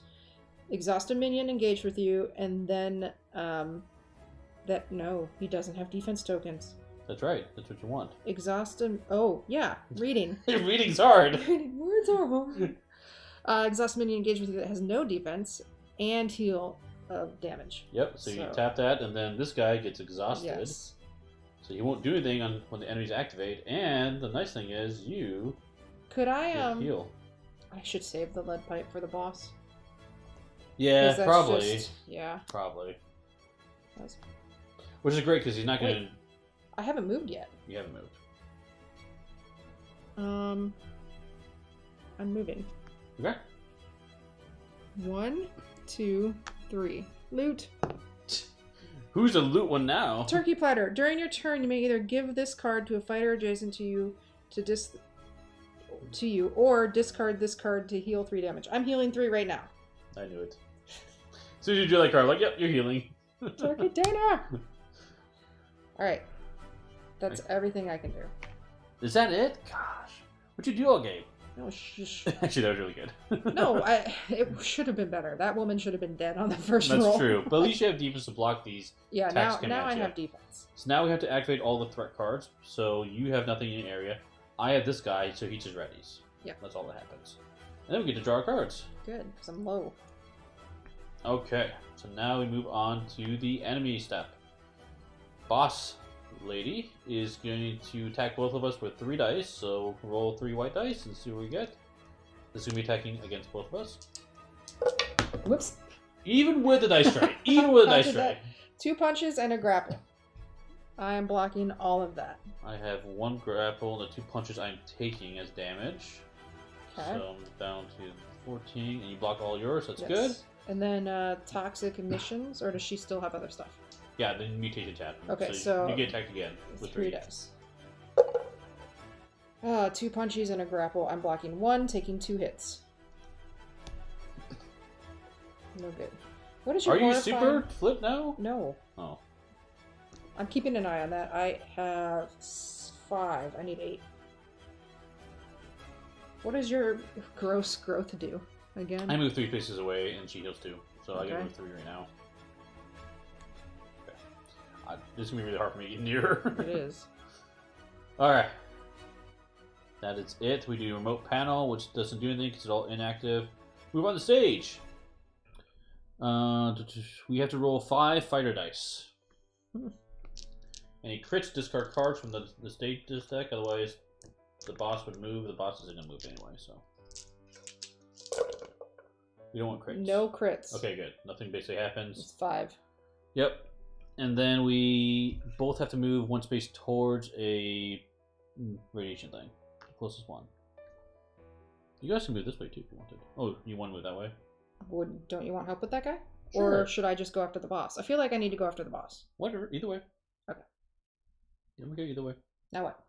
a minion engaged with you, and then no, he doesn't have defense tokens. That's right. That's what you want. Exhaust him. Oh yeah, reading. Reading's hard. Reading words are hard. Exhaust a minion engaged with you that has no defense and heal of damage. Yep. So you tap that, and then this guy gets exhausted. Yes. So you won't do anything when the enemies activate. And the nice thing is, you could I heal. I should save the lead pipe for the boss. Yeah, probably. Yeah. Probably. Which is great because he's not going to. I haven't moved yet. You haven't moved. I'm moving. Okay. 1, 2, 3. Loot. Who's the loot one now? Turkey platter. During your turn, you may either give this card to a fighter adjacent to you or discard this card to heal 3 damage. I'm healing 3 right now. I knew it. As soon as you drew that card, like, yep, you're healing. Turkey dinner. All right. That's everything I can do. Is that it? Gosh. What'd you do all game? No, shush. Actually, that was really good. No, it should have been better. That woman should have been dead on the first roll. That's true. But at least you have defense to block these. Yeah, now I have defense. So now we have to activate all the threat cards. So you have nothing in your area. I have this guy, so he just readies. Yeah. That's all that happens. And then we get to draw our cards. Good, because I'm low. Okay. So now we move on to the enemy step. Boss lady is going to attack both of us with 3 dice, so roll 3 white dice and see what we get. This is going to be attacking against both of us. Whoops. Even with the dice tray. Even with the dice tray. 2 punches and a grapple. I am blocking all of that. I have 1 grapple. The 2 punches I'm taking as damage. Okay. So I'm down to 14, and you block all yours. That's Yes. good. And then toxic emissions, or does she still have other stuff? Yeah, the mutated attack. Okay, so you get attacked again with 3 dice. 2 punches and a grapple. I'm blocking 1, taking 2 hits. No good. What is your Are you horrifying... super flip now? No. Oh. I'm keeping an eye on that. I have 5. I need 8. What does your gross growth do again? I move 3 spaces away, and she heals 2. So I Okay. can move 3 right now. Okay. This is going to be really hard for me to get near. It is. Alright. That is it. We do remote panel, which doesn't do anything because it's all inactive. Move on the stage. We have to roll 5 fighter dice. Any crits, discard cards from the stage deck, otherwise the boss would move. The boss isn't going to move anyway, so. We don't want crits. No crits. Okay, good. Nothing basically happens. It's 5. Yep. And then we both have to move 1 space towards a radiation thing. The closest one. You guys can move this way too if you wanted. Oh, you want to move that way? Don't you want help with that guy? Sure. Or should I just go after the boss? I feel like I need to go after the boss. Whatever, either way. Okay. Yeah, we go either way. Now what?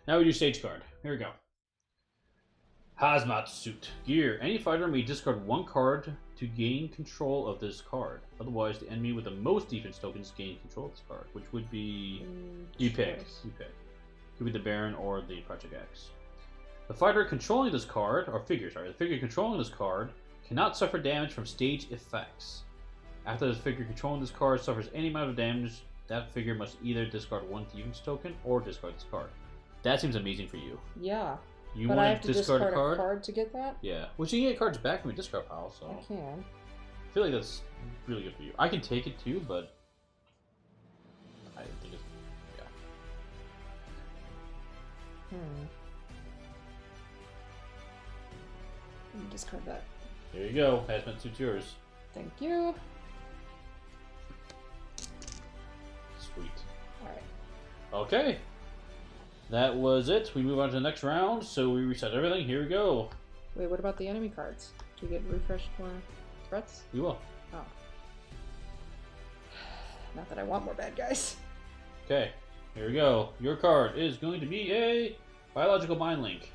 Now we do stage card. Here we go. Hazmat suit. Gear. Any fighter may discard 1 card to gain control of this card. Otherwise, the enemy with the most defense tokens gain control of this card, which would be... You pick. You pick. Could be the Baron or the Project X. The fighter controlling this card, or figure, sorry, the figure controlling this card cannot suffer damage from stage effects. After the figure controlling this card suffers any amount of damage, that figure must either discard 1 defense token or discard this card. That seems amazing for you. Yeah. You but I want have to discard a a card to get that? Yeah. Well, you can get cards back from your discard pile, so. I can. I feel like that's really good for you. I can take it too, but I think it's Let me discard that. There you go. Hazmat suit's yours. Thank you. Sweet. Alright. Okay. That was it. We move on to the next round, so we reset everything. Here we go. Wait, what about the enemy cards? Do we get refreshed more threats? You will. Oh. Not that I want more bad guys. Okay. Here we go. Your card is going to be a biological mind link.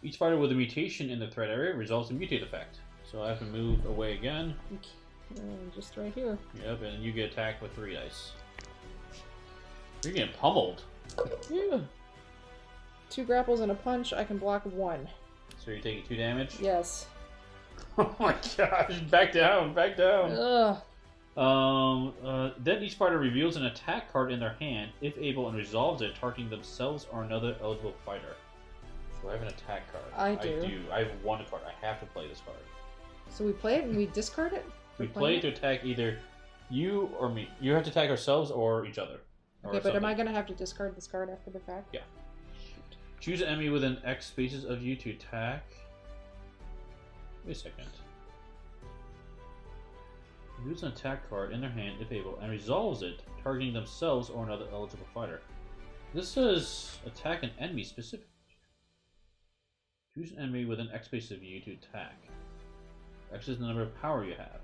Each fighter with a mutation in the threat area results in mutate effect. So I have to move away again. Just right here. Yep, and you get attacked with 3 dice. You're getting pummeled. Yeah. 2 grapples and a punch. I can block 1. So you're taking 2 damage? Yes. Oh my gosh, back down, back down. Ugh. Then each fighter reveals an attack card in their hand, if able, and resolves it, targeting themselves or another eligible fighter. Do I have an attack card? I do. I have 1 card. I have to play this card. So we play it and we discard it? We play it to attack either you or me. You have to attack ourselves or each other. Okay, but am I going to have to discard this card after the fact? Yeah. Choose an enemy within X spaces of you to attack. Wait a second. Use an attack card in their hand if able, and resolves it, targeting themselves or another eligible fighter. This says attack an enemy specifically. Choose an enemy within X spaces of you to attack. X is the number of power you have.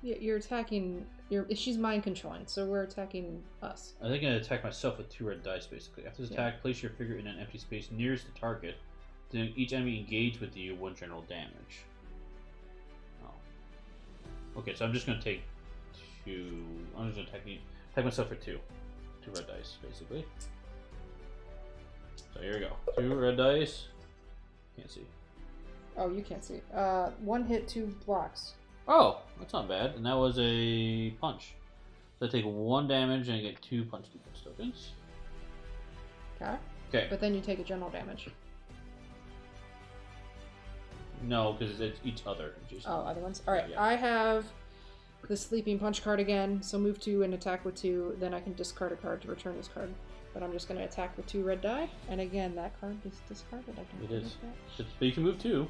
Yeah, you're attacking. She's mind controlling, so we're attacking us. I think I'm going to attack myself with 2 red dice, basically. After this attack, place your figure in an empty space nearest the target. Then each enemy engage with you 1 general damage. Oh. Okay, so I'm just going to take 2. I'm just going to attack myself for 2. 2 red dice, basically. So here we go. 2 red dice. Can't see. Oh, you can't see. 1 hit, 2 blocks. Oh, that's not bad. And that was a punch. So I take 1 damage and I get 2 punch defense tokens. Okay. Okay. But then you take a general damage. No, because it's each other. Jason. Oh, other ones? Alright, Yeah. I have the Sleeping Punch card again, so move 2 and attack with 2. Then I can discard a card to return this card. But I'm just going to attack with 2 red die. And again, that card is discarded. I don't It think is. that. But you can move 2.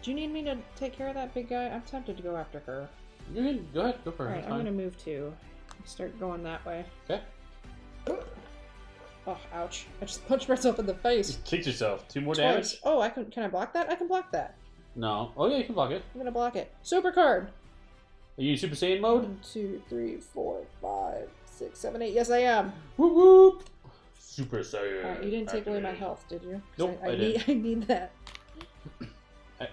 Do you need me to take care of that big guy? I'm tempted to go after her. You can go ahead, go for it. Alright, I'm gonna move too. Start going that way. Okay. Oh, ouch. I just punched myself in the face. You kicked yourself. 2 more Twice. damage? Oh, can I block that? I can block that. No. Oh yeah, you can block it. I'm gonna block it. Super card! Are you in Super Saiyan mode? 1, 2, 3, 4, 5, 6, 7, 8. Yes, I am. Whoop whoop! Super Saiyan. Alright, you didn't take away my health, did you? Nope, I didn't. I need that.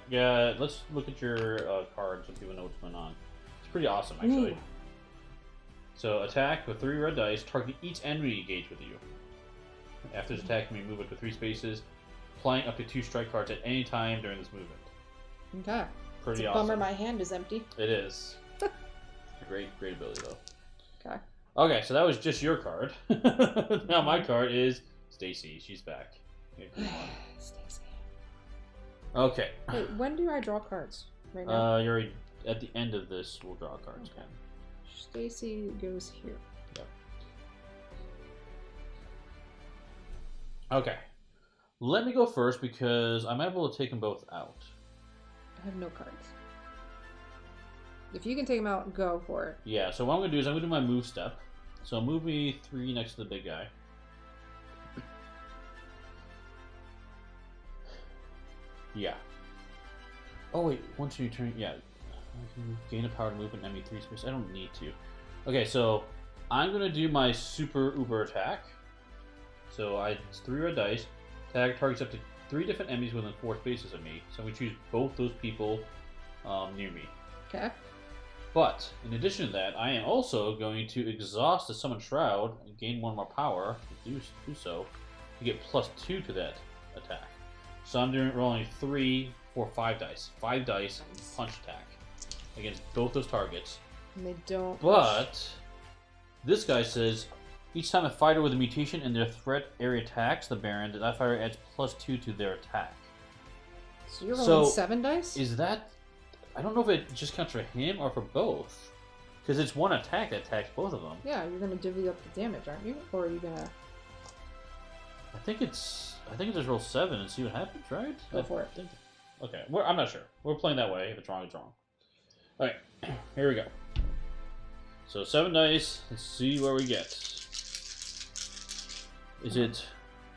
Yeah, let's look at your cards so people know what's going on. It's pretty awesome, actually. Ooh. So, attack with 3 red dice. Target each enemy engaged with you. After this attack, you may move up to 3 spaces, playing up to 2 strike cards at any time during this movement. Okay. Pretty It's a awesome. bummer my hand is empty. It is. It's a great ability, though. Okay. Okay, so that was just your card. Now my card is Stacy. She's back. Stacy. Okay. Wait, when do I draw cards? Right now? You're at the end of this. We'll draw cards again. Stacy goes here. Yep. Okay. Let me go first because I'm able to take them both out. I have no cards. If you can take them out, go for it. Yeah, so what I'm going to do is I'm going to do my move step. So move me 3 next to the big guy. Yeah. Oh wait, once you turn, yeah. I can gain a power to move an enemy 3 space. I don't need to. Okay, so I'm going to do my super uber attack. So it's 3 red dice. Attack targets up to 3 different enemies within 4 spaces of me. So I'm going to choose both those people near me. Okay. But, in addition to that, I am also going to exhaust the Summon Shroud and gain 1 more power to do so to get +2 to that attack. So I'm rolling 3, 4, 5 dice. 5 dice punch attack against both those targets. And they don't... But, this guy says, each time a fighter with a mutation in their threat area attacks the Baron, that fighter adds +2 to their attack. So you're rolling 7 dice? Is that... I don't know if it just counts for him or for both. Because it's 1 attack that attacks both of them. Yeah, you're gonna divvy up the damage, aren't you? Or are you gonna... I think it's just roll 7 and see what happens, right? Go for it. Okay, I'm not sure. We're playing that way. If it's wrong, it's wrong. Alright, here we go. So 7 dice. Let's see where we get. Is it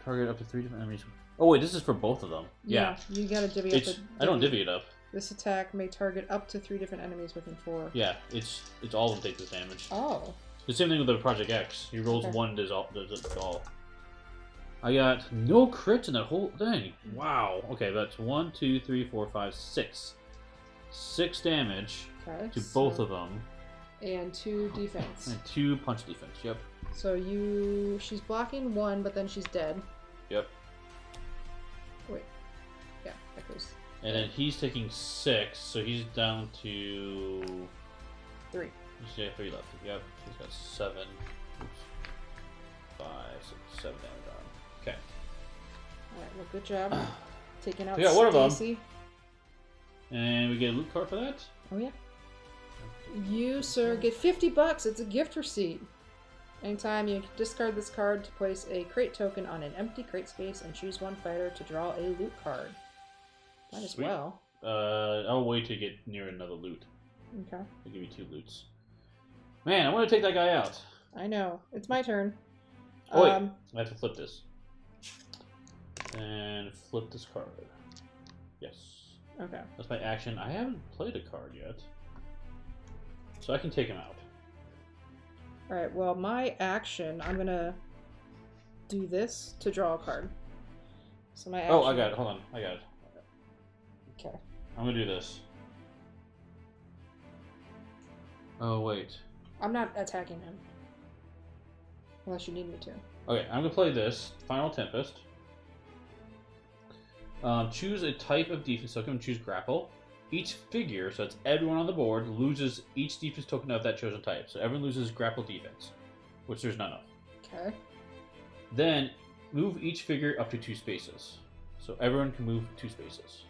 target up to 3 different enemies? Oh wait, this is for both of them. Yeah. You gotta divvy up the... I don't divvy it up. This attack may target up to 3 different enemies within 4. Yeah, it's all of them take this damage. Oh. The same thing with the Project X. He rolls 1, does it all. I got no crits in that whole thing. Wow. Okay, that's 1, 2, 3, 4, 5, 6. 6 damage to both of them. And 2 defense. And 2 punch defense, yep. So she's blocking 1, but then she's dead. Yep. Wait. Yeah, that goes. And then he's taking 6, so he's down to 3. He's got 3 left. Yep. He's got 7. Oops. 5, 6, 7 damage on him. Okay. Alright, well, good job. Taking out one of them. Stacy. And we get a loot card for that? Oh, yeah. You, sir, get $50. It's a gift receipt. Anytime you discard this card to place a crate token on an empty crate space and choose 1 fighter to draw a loot card. Might as well. I'll wait to get near another loot. Okay. I'll give you 2 loots. Man, I want to take that guy out. I know. It's my turn. Oh, wait. I have to flip this. And flip this card. Yes. Okay. That's my action. I haven't played a card yet. So I can take him out. Alright, well, my action, I'm gonna do this to draw a card. So my action... Oh, I got it. Hold on. I got it. Okay. I'm gonna do this. Oh, wait. I'm not attacking him. Unless you need me to. Okay, I'm gonna play this. Final Tempest. Choose a type of defense token. Choose Grapple. Each figure, so that's everyone on the board, loses each defense token of that chosen type. So everyone loses Grapple defense, which there's none of. Okay. Then move each figure up to 2 spaces. So everyone can move 2 spaces.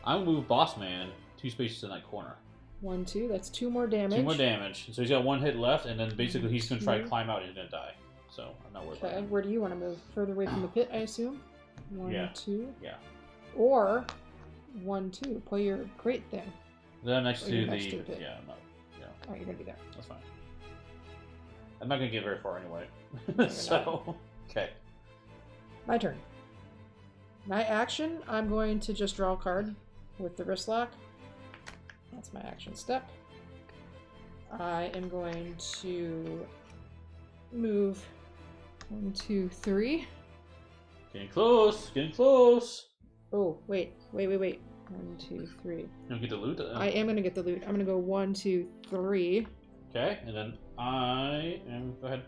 I'm gonna move Boss Man 2 spaces in that corner. 1, 2. That's 2 more damage. 2 more damage. So he's got 1 hit left, and then basically he's gonna try to climb out and he's gonna die. So I'm not worried about Okay, him. where do you want to move? Further away from the pit, I assume? 1, Yeah. 2. Yeah. Or 1, 2. Play your great thing. Then next Oh, to you're the next to it. yeah, I'm not, yeah, Oh, you're gonna be there. that's fine. I'm not gonna get very far anyway. you're So okay. My turn. My action, I'm going to just draw a card with the wrist lock. That's my action step. I am going to move 1, 2, 3. Getting close, getting close. Oh, wait. 1, 2, 3. You don't get the loot. I am gonna get the loot. I'm gonna go 1, 2, 3. Okay, and then I am. Go ahead.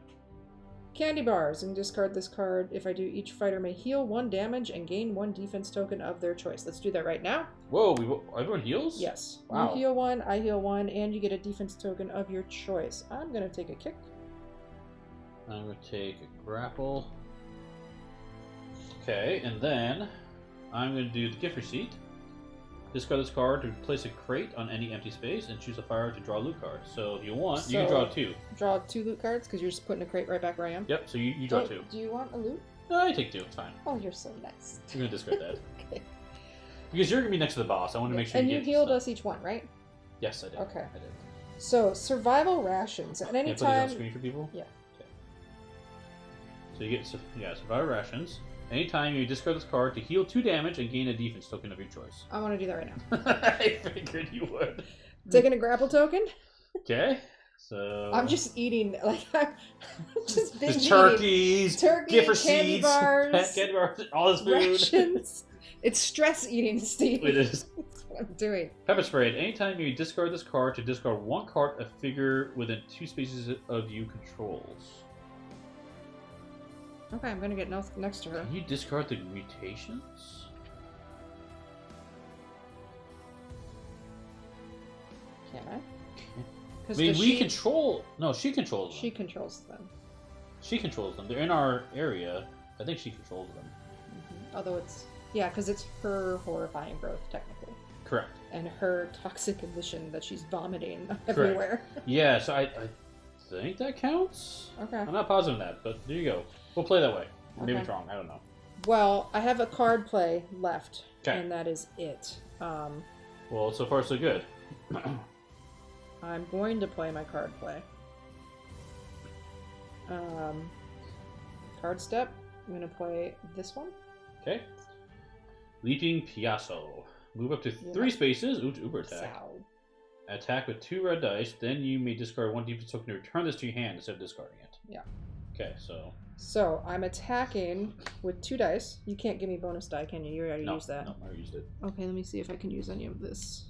Candy bars, and discard this card. If I do, each fighter may heal 1 damage and gain 1 defense token of their choice. Let's do that right now. Whoa, everyone heals? Yes. Wow. You heal 1, I heal 1, and you get a defense token of your choice. I'm gonna take a kick. I'm gonna take a grapple. Okay, and then I'm gonna do the gift receipt. Discard this card to place a crate on any empty space and choose a fire to draw a loot card. So if you want, you can draw 2. Draw 2 loot cards because you're just putting a crate right back where I am. Yep, so you draw 2. Do you want a loot? No, I take 2, it's fine. Oh, you're so nice. You're gonna discard that. Okay. Because you're gonna be next to the boss. I want to make sure And you you get healed stuff. us each one, right? Yes, I did. Okay. I did. So, survival rations. At any Can I put these on time. screen for people? Yeah. Okay. So you get survivor rations. Anytime you discard this card to heal 2 damage and gain a defense token of your choice. I want to do that right now. I figured you would. Taking a grapple token. Okay. So I'm just eating, like, I'm just binge there's eating. turkeys, Turkey, gift candy receipts, bars, candy bars, all this food. rations. It's stress eating, Steve. It is. That's what I'm doing. Pepper spray. Anytime you discard this card to discard 1 card, a figure within 2 spaces of you controls. Okay, I'm gonna get next to her. Can you discard the mutations? Can I? I mean, we control. No, she controls them. She controls them. She controls them. They're in our area. I think she controls them. Although it's because it's her horrifying growth technically, Correct. and her toxic emission that she's vomiting everywhere. Yeah, so I think that counts. Okay. I'm not positive on that, but there you go. We'll play that way. Maybe Okay. it's wrong. I don't know. Well, I have a card play left, Okay. and that is it. Well, so far so good. I'm going to play my card play. Card step. I'm going to play this one. Okay. Leaping Piasso. Move up to Yeah. 3 spaces. Ooh, Uber attack. So, Attack with 2 red dice. Then you may discard 1 defense token to return this to your hand instead of discarding it. Yeah. Okay, so. So I'm attacking with 2 dice. You can't give me bonus die, can you? You already No, used that. no, I already used it. Okay, let me see if I can use any of this.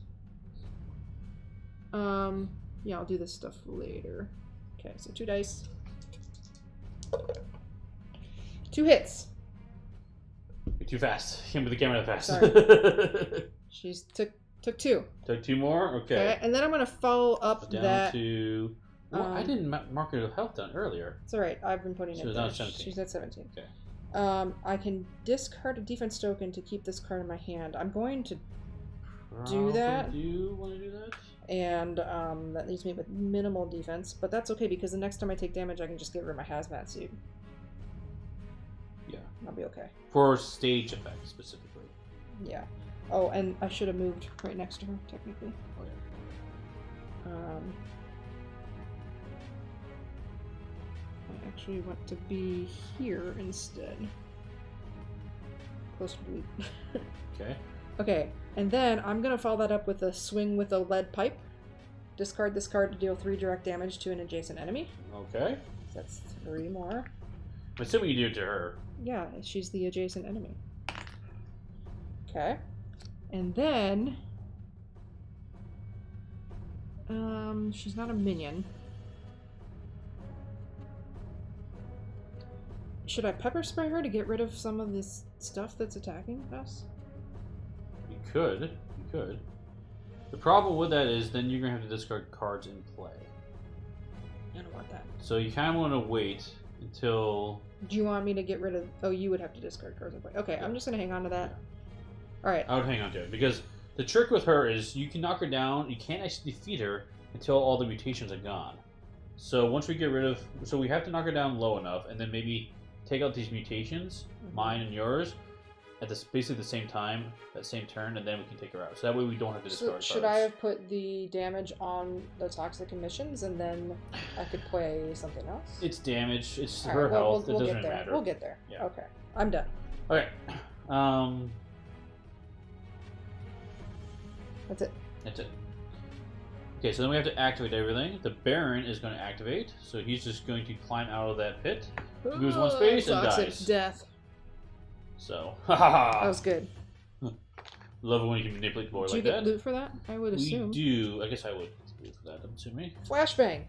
Yeah, I'll do this stuff later. Okay, so 2 dice. 2 hits. You're too fast. You can't move the camera that fast. Sorry. She's took 2. Took 2 more? Okay. And then I'm gonna follow up Down that. to. Well, I didn't mark her health down earlier. It's alright. I've been putting She it was there. at 17. She's at 17. Okay. I can discard a defense token to keep this card in my hand. I'm going to do that. Do you want to do that? And that leaves me with minimal defense, but that's okay because the next time I take damage, I can just get rid of my hazmat suit. Yeah. I'll be okay. For stage effect specifically. Yeah. Oh, and I should have moved right next to her, technically. Oh, yeah. I actually want to be here instead. Closer to me. Okay. Okay, and then I'm gonna follow that up with a swing with a lead pipe. Discard this card to deal 3 direct damage to an adjacent enemy. Okay. So that's 3 more. I'm assuming you do it to her. Yeah, she's the adjacent enemy. Okay. And then... she's not a minion. Should I pepper spray her to get rid of some of this stuff that's attacking us? You could. You could. The problem with that is then you're going to have to discard cards in play. I don't want that. So you kind of want to wait until... Do you want me to get rid of... Oh, you would have to discard cards in play. Okay, I'm just going to hang on to that. Alright. I would hang on to it because the trick with her is you can knock her down. You can't actually defeat her until all the mutations are gone. So once we get rid of... So we have to knock her down low enough and then maybe take out these mutations, mine and yours, at this basically the same time, that same turn, and then we can take her out. So that way we don't have to discard cards. Should I have put the damage on the toxic emissions and then I could play something else? It's damage. It's All her right, health. We'll it get doesn't there. matter. We'll get there. Yeah. Okay. I'm done. Okay. That's it. That's it. Okay, so then we have to activate everything. The Baron is going to activate, so he's just going to climb out of that pit, moves one space, and Toxic dies. death. So, That was good. love it when you can manipulate the board Do like you get that. loot for that? I would assume. We do. I guess I would do for that, I'm assuming. Flashbang.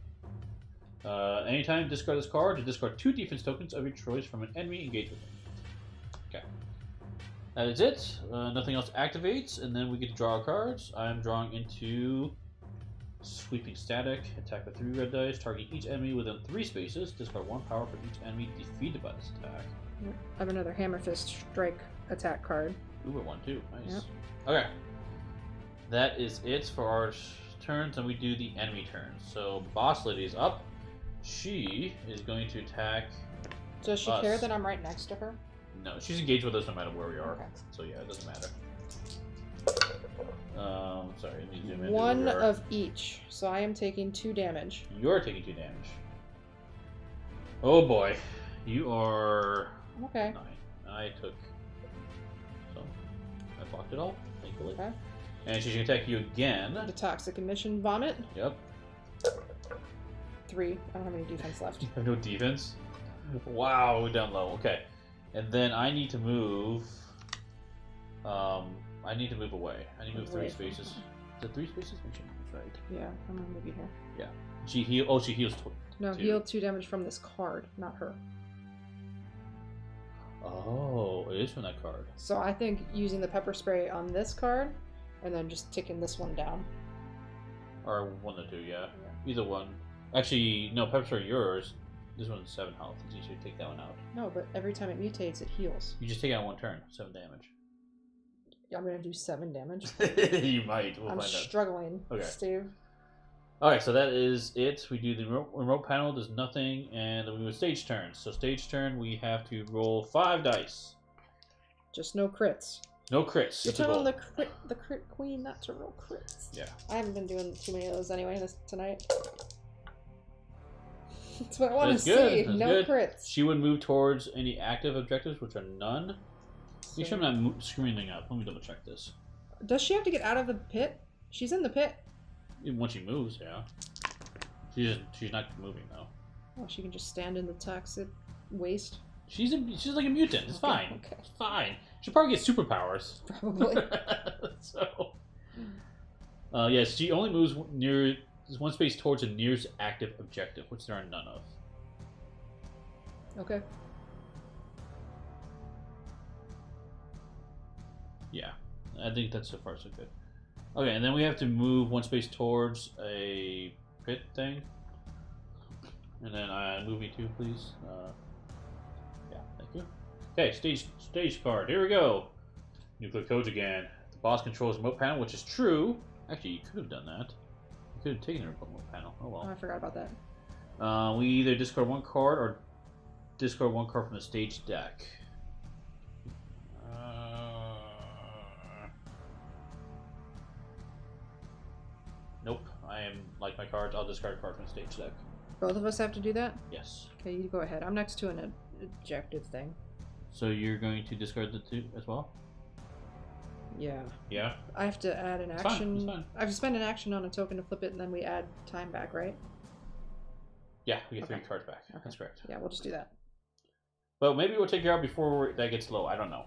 Anytime discard this card, to discard 2 defense tokens of your choice from an enemy engaged with them. Okay. That is it. Nothing else activates, and then we get to draw our cards. I'm drawing into Sweeping Static. Attack with 3 red dice. Target each enemy within 3 spaces. Discard 1 power for each enemy defeated by this attack. I have another Hammer Fist Strike attack card. Ooh, we're 1-2. Nice. Yep. Okay. That is it for our turns, and we do the enemy turns. So, Boss Lady is up. She is going to attack. Does she care that I'm right next to her? No, she's engaged with us no matter where we are. Okay. So yeah, it doesn't matter. Sorry, I need to zoom in. 1 of each. So I am taking 2 damage. You're taking 2 damage. Oh boy, you are. Okay. 9. I took. So I blocked it all, thankfully. Okay. And she's gonna attack you again. The Toxic Emission Vomit. Yep. 3. I don't have any defense left. You have no defense. Wow, we're down low. Okay, and then I need to move. I need to move away. I need to move 3 spaces. Is it 3 spaces? That's right. Yeah, I'm gonna move you here. Yeah. She heal. Oh, she heals. No, 2. heal 2 damage from this card, not her. Oh, it is from that card. So I think using the pepper spray on this card, and then just ticking this one down. Or 1 to 2, yeah. Either one. Actually, no, pepper spray yours. This one's 7 health. It's easier to take that one out. No, but every time it mutates, it heals. You just take it out 1 turn. 7 damage. I'm gonna do 7 damage. You might. We'll I'm find out. struggling, Okay. Steve. Alright, so that is it. We do the remote panel, does nothing, and then we do stage turn. So stage turn, we have to roll 5 dice. Just no crits. No crits. You're just a telling roll. the crit queen not to roll crits. Yeah. I haven't been doing too many of those anyway tonight. That's what I want That's to good. see. That's No good. crits. She would move towards any active objectives, which are none. Make sure I'm not screwing anything up. Let me double check this. Does she have to get out of the pit? She's in the pit. Once she moves, yeah. She's not moving though. Oh, she can just stand in the toxic waste. She's like a mutant. It's Okay, fine. okay. It's fine. She'll probably get superpowers. Probably. So, yes, she only moves near. There's 1 space towards the nearest active objective, which there are none of. Okay. Yeah, I think that's so far so good. Okay, and then we have to move 1 space towards a pit thing. And then move me 2, please. Yeah, thank you. Okay, stage card. Here we go. Nuclear codes again. The boss controls remote panel, which is true. Actually, you could have done that. You could have taken the remote panel. Oh well. Oh, I forgot about that. We either discard 1 card or discard 1 card from the stage deck. Nope. I am like my cards. I'll discard a card from the stage deck. Both of us have to do that? Yes. Okay, you go ahead. I'm next to an objective thing. So you're going to discard the 2 as well? Yeah. Yeah. I have to add an It's action. fine. It's fine. I have to spend an action on a token to flip it, and then we add time back, right? Yeah, we get Okay. 3 cards back. Okay. That's correct. Yeah, we'll just do that. Well, maybe we'll take care of before that gets low. I don't know.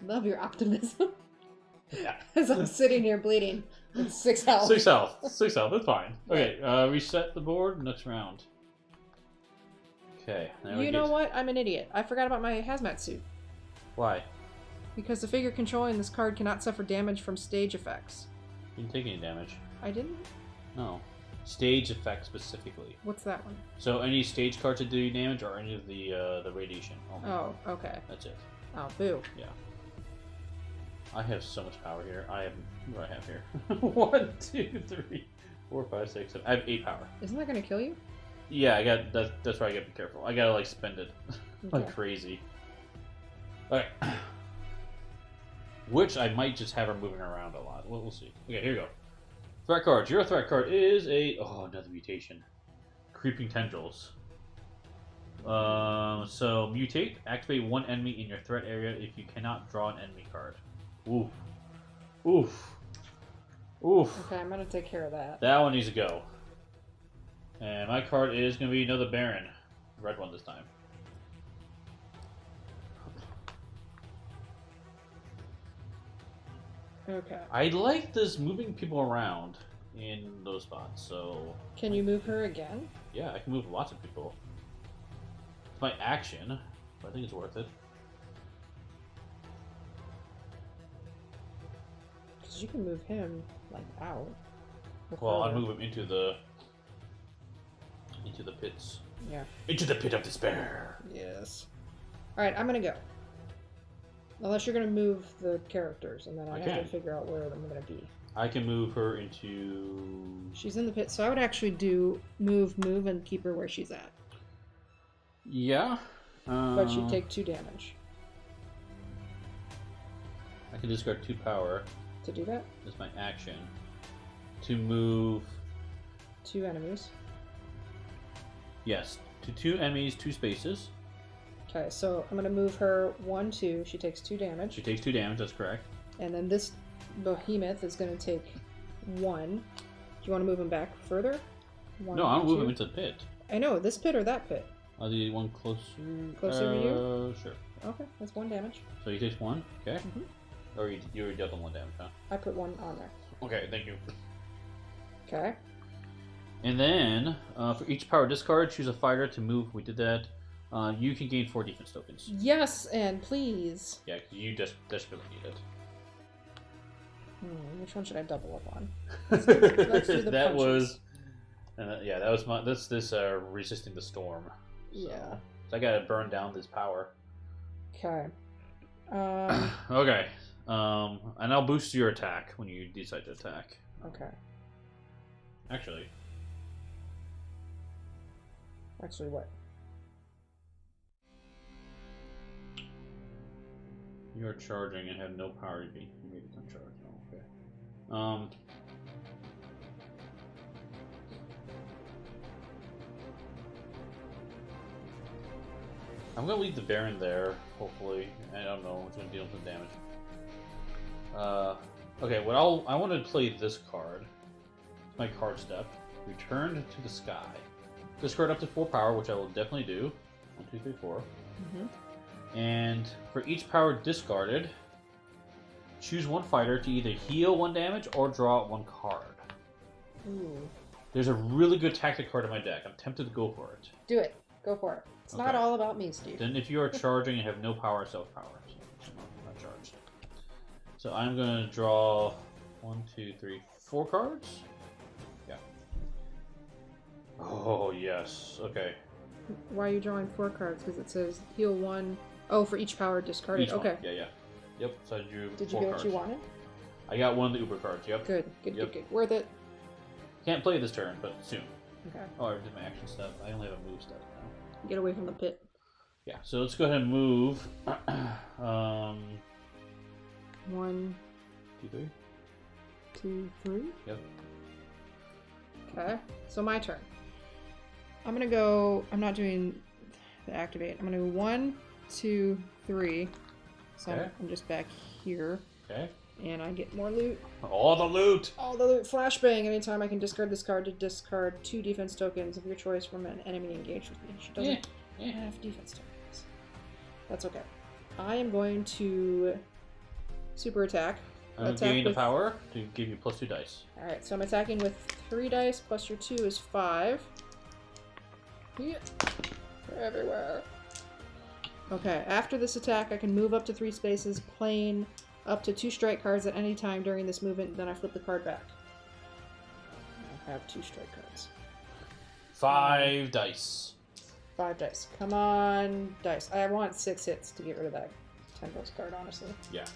Love your optimism. Yeah. As I'm sitting here bleeding with 6 health. 6 health. 6 health. That's fine. Okay. Reset the board. Next round. Okay. You know what? I'm an idiot. I forgot about my hazmat suit. Why? Because the figure controlling this card cannot suffer damage from stage effects. You didn't take any damage. I didn't? No. Stage effect specifically. What's that one? So any stage cards that do damage or any of the radiation. Oh, okay. That's it. Oh, boo. Yeah. I have so much power here. What do I have here? 1, 2, 3, 4, 5, 6, 7. I have 8 power. Isn't that going to kill you? Yeah, I got that's why I gotta be careful. I gotta like spend it like Okay. crazy. Alright. Which I might just have her moving around a lot. We'll see. Okay, here you go. Threat cards. Your threat card is a... Oh, another mutation. Creeping Tendrils. So, mutate. Activate one enemy in your threat area if you cannot draw an enemy card. Oof. Oof. Oof. Okay, I'm going to take care of that. That one needs to go. And my card is going to be another Baron. Red one this time. Okay. I like this moving people around in those spots, so... Can you move her again? Yeah, I can move lots of people. It's my action, but I think it's worth it. Because you can move him, like, out. Well, I'd move him into the pits. Yeah. Into the pit of despair. Yes. Alright, I'm gonna go. Unless you're gonna move the characters, and then I have to figure out where I'm gonna be. I can move her into... She's in the pit, so I would actually do move, and keep her where she's at. Yeah. But she'd take 2 damage. I can discard 2 power. To do that? That's my action. To move... 2 enemies. Yes. To 2 enemies, 2 spaces. Okay, so I'm gonna move her 1, 2. She takes 2 damage. She takes 2 damage, that's correct. And then this behemoth is gonna take 1. Do you want to move him back further? 1, no, I'll 2. move him into the pit. I know, this pit or that pit? I'll do one closer. Closer to you? Sure. Okay, that's 1 damage. So he takes 1, okay. Mm-hmm. Or you already dealt him 1 damage, huh? I put 1 on there. Okay, thank you. Okay. And then, for each power discard, choose a fighter to move. We did that. You can gain 4 defense tokens. Yes, and please. Yeah, because you desperately need it. Which one should I double up on? Let's do the that punches. was... yeah, that was my... This resisting the storm. So, Yeah. So I gotta burn down this power. Okay. Okay. And I'll boost your attack when you decide to attack. Okay. Actually, what? you're charging and have no power to be. You may become charged. Oh, okay. I'm gonna leave the Baron there. Hopefully, I don't know. It's gonna deal with some damage. Okay. I want to play this card. My card step. Return to the sky. Discard up to 4 power, which I will definitely do. 1, 2, 3, 4. And for each power discarded, choose 1 fighter to either heal 1 damage or draw 1 card. Ooh. There's a really good tactic card in my deck. I'm tempted to go for it. Do it. Go for it. It's not all about me, Steve. Then if you are charging and have no power, self-power. So I'm not charged. So I'm going to draw 1, 2, 3, 4 cards. Yeah. Oh, yes. Okay. Why are you drawing 4 cards? Because it says heal 1. Oh, for each power discarded. Each one. Okay. Yeah. Yep, so I drew Did you 4 get cards. what you wanted? I got 1 of the Uber cards, yep. Good. Worth it. Can't play this turn, but soon. Okay. Oh, I did my action step. I only have a move step now. Get away from the pit. Yeah, so let's go ahead and move. 1, 2, 3. 2, 3. Yep. Okay. So my turn. I'm gonna go. I'm not doing the activate. I'm gonna go 1, 2, 3. So Okay. I'm just back here. Okay. And I get more loot. All the loot! All the loot. Flashbang. Anytime I can discard this card to discard 2 defense tokens of your choice from an enemy engaged with me. She doesn't have defense tokens. That's okay. I am going to super attack. I'm going to give you the power to give you +2 dice. Alright, so I'm attacking with 3 dice, plus your 2 is 5. Yeah. They're everywhere. Okay, after this attack, I can move up to 3 spaces, playing up to 2 strike cards at any time during this movement, then I flip the card back. I have 2 strike cards. 5 dice. 5 dice. Come on, dice. I want 6 hits to get rid of that Tendrils card, honestly. Yeah.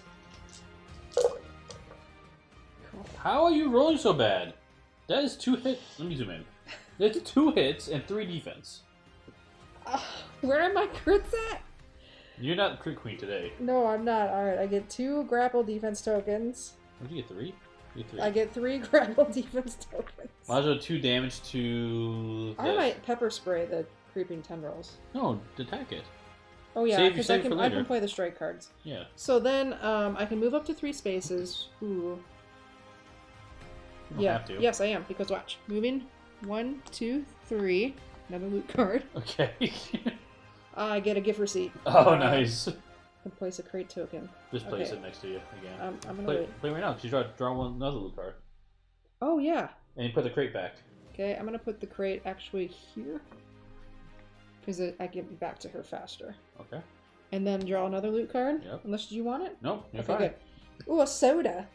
How are you rolling so bad? That is 2 hits. Let me zoom in. That's 2 hits and 3 defense. Where are my crits at? You're not crit queen today. No, I'm not. Alright, I get 2 grapple defense tokens. What did you get? 3? You get 3. I get 3 grapple defense tokens. Might as well 2 damage to. I might pepper spray the creeping tendrils. No, attack it. Oh yeah, because save I can play the strike cards. Yeah. So then I can move up to 3 spaces. Ooh. You don't Yeah. have to. Yes, I am. Because watch. Moving 1, 2, 3. Another loot card. Okay. I get a gift receipt. Oh, nice. Can place a crate token. Just place Okay. it next to you again. I'm gonna Play, wait. play right now. You draw another loot card. Oh yeah. And you put the crate back. Okay, I'm gonna put the crate actually here. Because I give it back to her faster. Okay. And then draw another loot card. Yep. Unless you want it? Nope, you're Okay, fine. good. Ooh, a soda.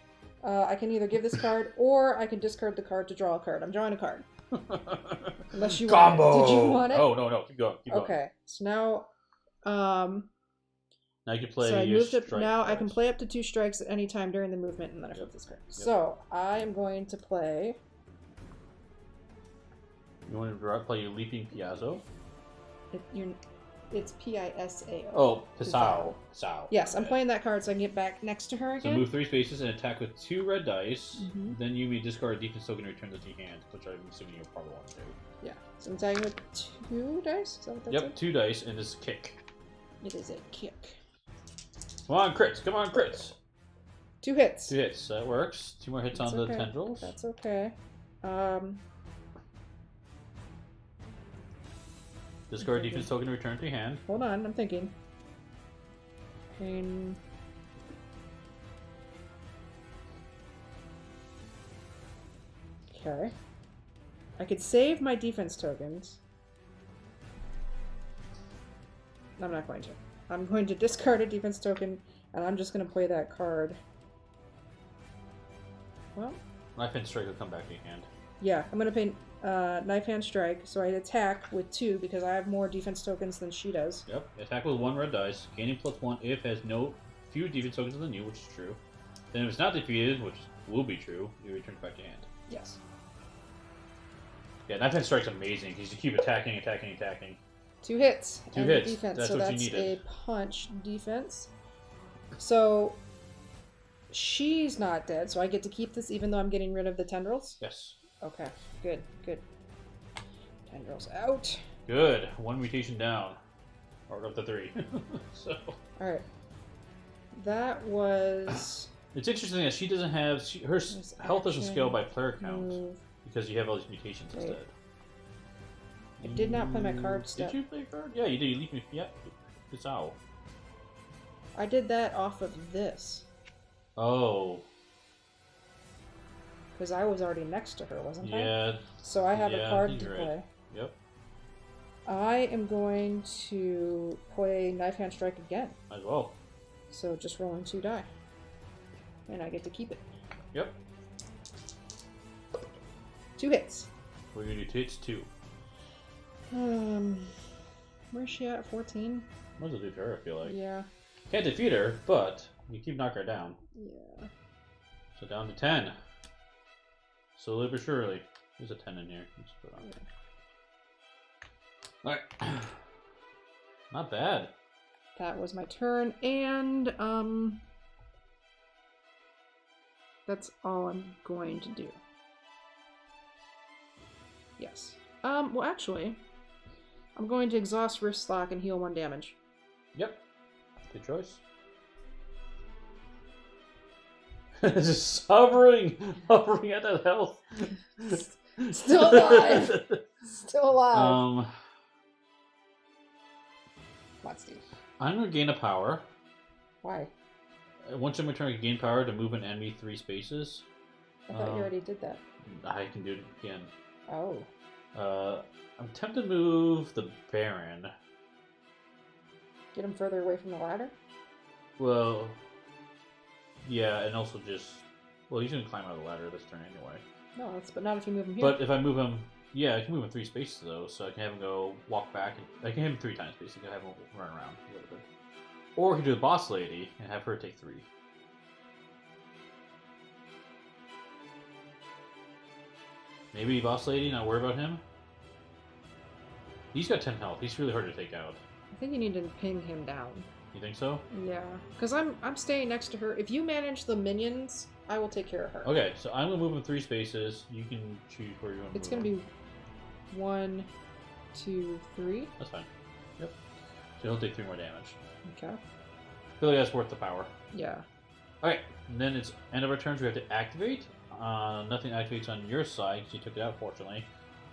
I can either give this card or I can discard the card to draw a card. I'm drawing a card. Unless you Combo! want it. Did you want it? Oh, no. Keep going. Keep going. Okay. So now Now you can play so I your moved up. strike Now I cards. can play up to 2 strikes at any time during the movement, and then I flip this card. So I am going to play. You want to play your Leaping Piazzo? It's P-I-S-A-O. Oh, Pisau. Yes, I'm playing that card so I can get back next to her So again. move 3 spaces and attack with 2 red dice. Mhm. Then you may discard a defense token and return it to your hand, which I'm assuming you'll probably want to do. Yeah. So I'm attacking with 2 dice? Is that what that Yep, said? 2 dice and this kick. It is a kick. Come on, crits! Come on, crits! 2 hits. 2 hits. That works. 2 more hits That's on the okay. tendrils. That's okay. Discard a Okay, defense good. token and return it to your hand. Hold on, I'm thinking. Pain. Okay. I could save my defense tokens. I'm not going to. I'm going to discard a defense token, and I'm just going to play that card. Well, Knife and strike will come back to your hand. yeah, I'm going to pay Knife Hand Strike, so I attack with 2 because I have more defense tokens than she does. Yep. Attack with 1 red dice. Gaining +1 if it has fewer defense tokens than you, which is true. Then if it's not defeated, which will be true, you return it back to hand. Yes. Yeah, Knife and Strike's amazing because you keep attacking. 2 hits. 2 and hits. Defense. That's so what you that's needed. a punch defense. So she's not dead, so I get to keep this even though I'm getting rid of the tendrils? Yes. Okay, good. Tendrils out. Good. 1 mutation down. Or up to 3. So Alright. That was... it's interesting that she doesn't have her There's health doesn't action, scale by player count move. because you have all these mutations Wait. instead. I did not play my card step. Did you play a card? Yeah, you did. You leaped me. Yeah, it's owl. I did that off of this. Oh. Because I was already next to her, wasn't I? Yeah. So I have Yeah, a I card think to you're play. right. Yep. I am going to play Knife Hand Strike again. As well. So just rolling 2 die. And I get to keep it. Yep. 2 hits. We're gonna do hits 2. Where's she at? 14? Might as well do her, I feel like. Yeah. Can't defeat her, but you keep knocking her down. Yeah. So down to 10. Slowly but surely. There's a 10 in here. Let's put it on. Alright. Not bad. That was my turn, and that's all I'm going to do. Yes. Well actually, I'm going to exhaust wrist lock and heal 1 damage. Yep. Good choice. Just hovering at that health. Still alive. Still alive. Come on, Steve. I'm gonna gain a power. Why? Once in my turn, I can gain power to move an enemy 3 spaces. I thought you already did that. I can do it again. Oh. I'm tempted to move the Baron. Get him further away from the ladder? Well, yeah, and also just... Well, he's gonna climb out of the ladder this turn anyway. No, but not if you move him here. But if I move him... Yeah, I can move him 3 spaces though, so I can have him go walk back. And I can hit him 3 times basically, have him run around a little bit. Or I can do the boss lady and have her take 3. Maybe boss lady, not worry about him. He's got 10 health. He's really hard to take out. I think you need to pin him down. You think so? Yeah, because I'm staying next to her. If you manage the minions, I will take care of her. Okay, so I'm gonna move him 3 spaces. You can choose where you want to move. It's gonna be 1, 2, 3. That's fine. Yep. So he'll take 3 more damage. Okay. I feel like that's worth the power. Yeah. Alright, and then it's end of our turns. We have to activate. Nothing activates on your side because you took it out, fortunately.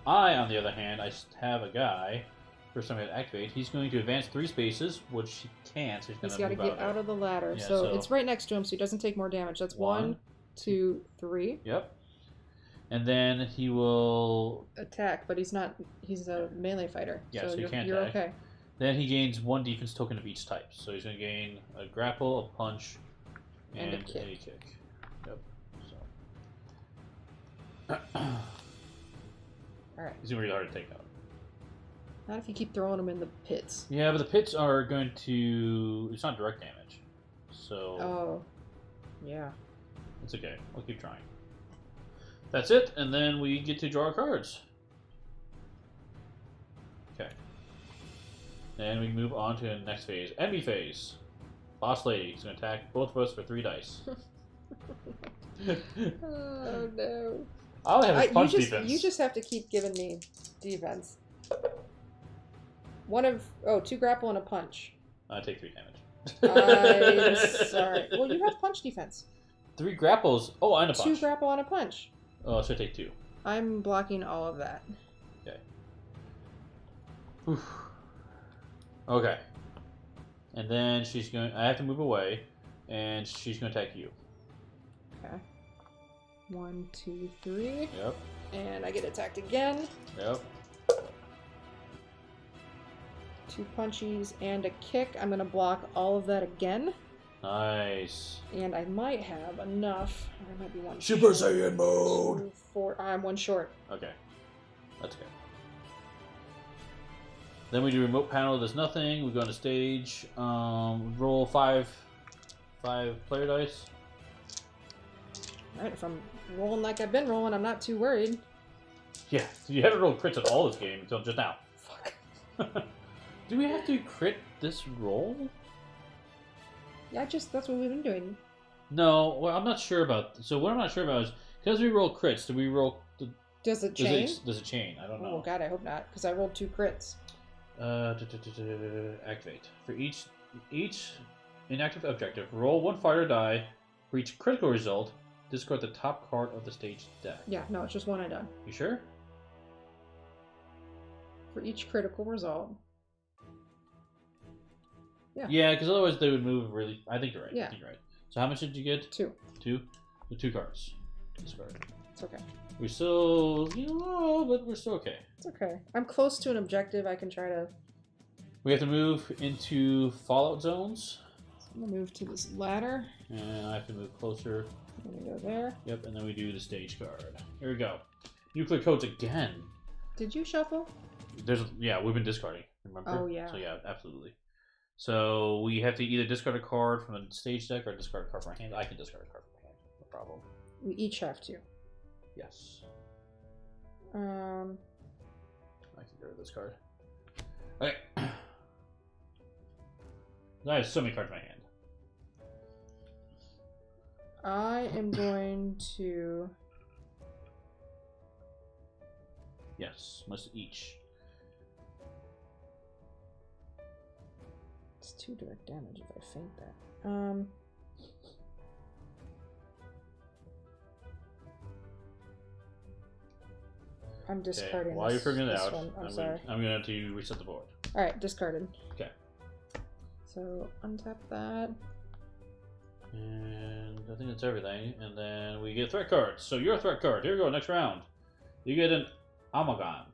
On the other hand, I have a guy. First time I activate, he's going to advance 3 spaces, which he can't. So He's got to get out of the ladder. Yeah, so it's right next to him, so he doesn't take more damage. That's 1, 2, 3. Yep. And then he will attack, but he's not. He's a melee fighter. Yeah, so he can't you're attack. okay. Then he gains 1 defense token of each type. So he's going to gain a grapple, a punch, and a kick. Yep. So. Alright. He's going to be really hard to take out. Not if you keep throwing them in the pits. Yeah, but the pits are going to... It's not direct damage. So... Oh. Yeah. It's okay. I'll keep trying. That's it, and then we get to draw our cards. Okay. Then we move on to the next phase. Enemy phase. Boss Lady is going to attack both of us for 3 dice. Oh, no. I'll have punch defense. You just have to keep giving me defense. 2 grapple and a punch. I take 3 damage. I'm sorry. Well, you have punch defense. 3 grapples. Oh, and a punch. 2 grapple and a punch. Oh, so I take 2. I'm blocking all of that. Okay. Oof. Okay. And then she's going. I have to move away, and she's going to attack you. Okay. 1, 2, 3. Yep. And I get attacked again. Yep. 2 punchies and a kick. I'm going to block all of that again. Nice. And I might have enough. There might be 1 Super short. Saiyan mode. 2, 4. I'm 1 short. Okay. That's good. Then we do remote panel. There's nothing. We go on the stage. Roll 5 player dice. Alright, if I'm rolling like I've been rolling, I'm not too worried. Yeah, you haven't rolled crits at all this game until just now. Fuck. Do we have to crit this roll? Yeah, that's what we've been doing. No, well, I'm not sure about. So what I'm not sure about is because we roll crits, do we roll? Does it chain? Does it chain? I don't know. Oh god, I hope not, because I rolled 2 crits. Activate for each inactive objective. Roll 1 fighter die. For each critical result, discard the top card of the stage deck. Yeah, no, it's just 1 I done. You sure? For each critical result. Yeah. Yeah, because otherwise they would move really. I think you're right. Yeah. I think you're right. So how much did you get? 2. 2. The 2 cards. Discard. It's okay. We're still, but we're still okay. It's okay. I'm close to an objective. I can try to. We have to move into Fallout zones. So I'm gonna move to this ladder. And I have to move closer. I'm gonna go there. Yep, and then we do the stage card. Here we go. Nuclear codes again. Did you shuffle? We've been discarding. Remember? Oh yeah. So yeah, absolutely. So we have to either discard a card from a stage deck or discard a card from our hand. I can discard a card from my hand. No problem. We each have to. Yes. I can get rid of this card. Okay. I have so many cards in my hand. I am going to. Yes, must each. It's 2 direct damage if I faint that. I'm discarding. While you're figuring it out, I'm sorry. I'm going to reset the board. All right, discarded. Okay. So untap that. And I think that's everything. And then we get threat cards. So you're a threat card. Here we go. Next round. You get an Amagon.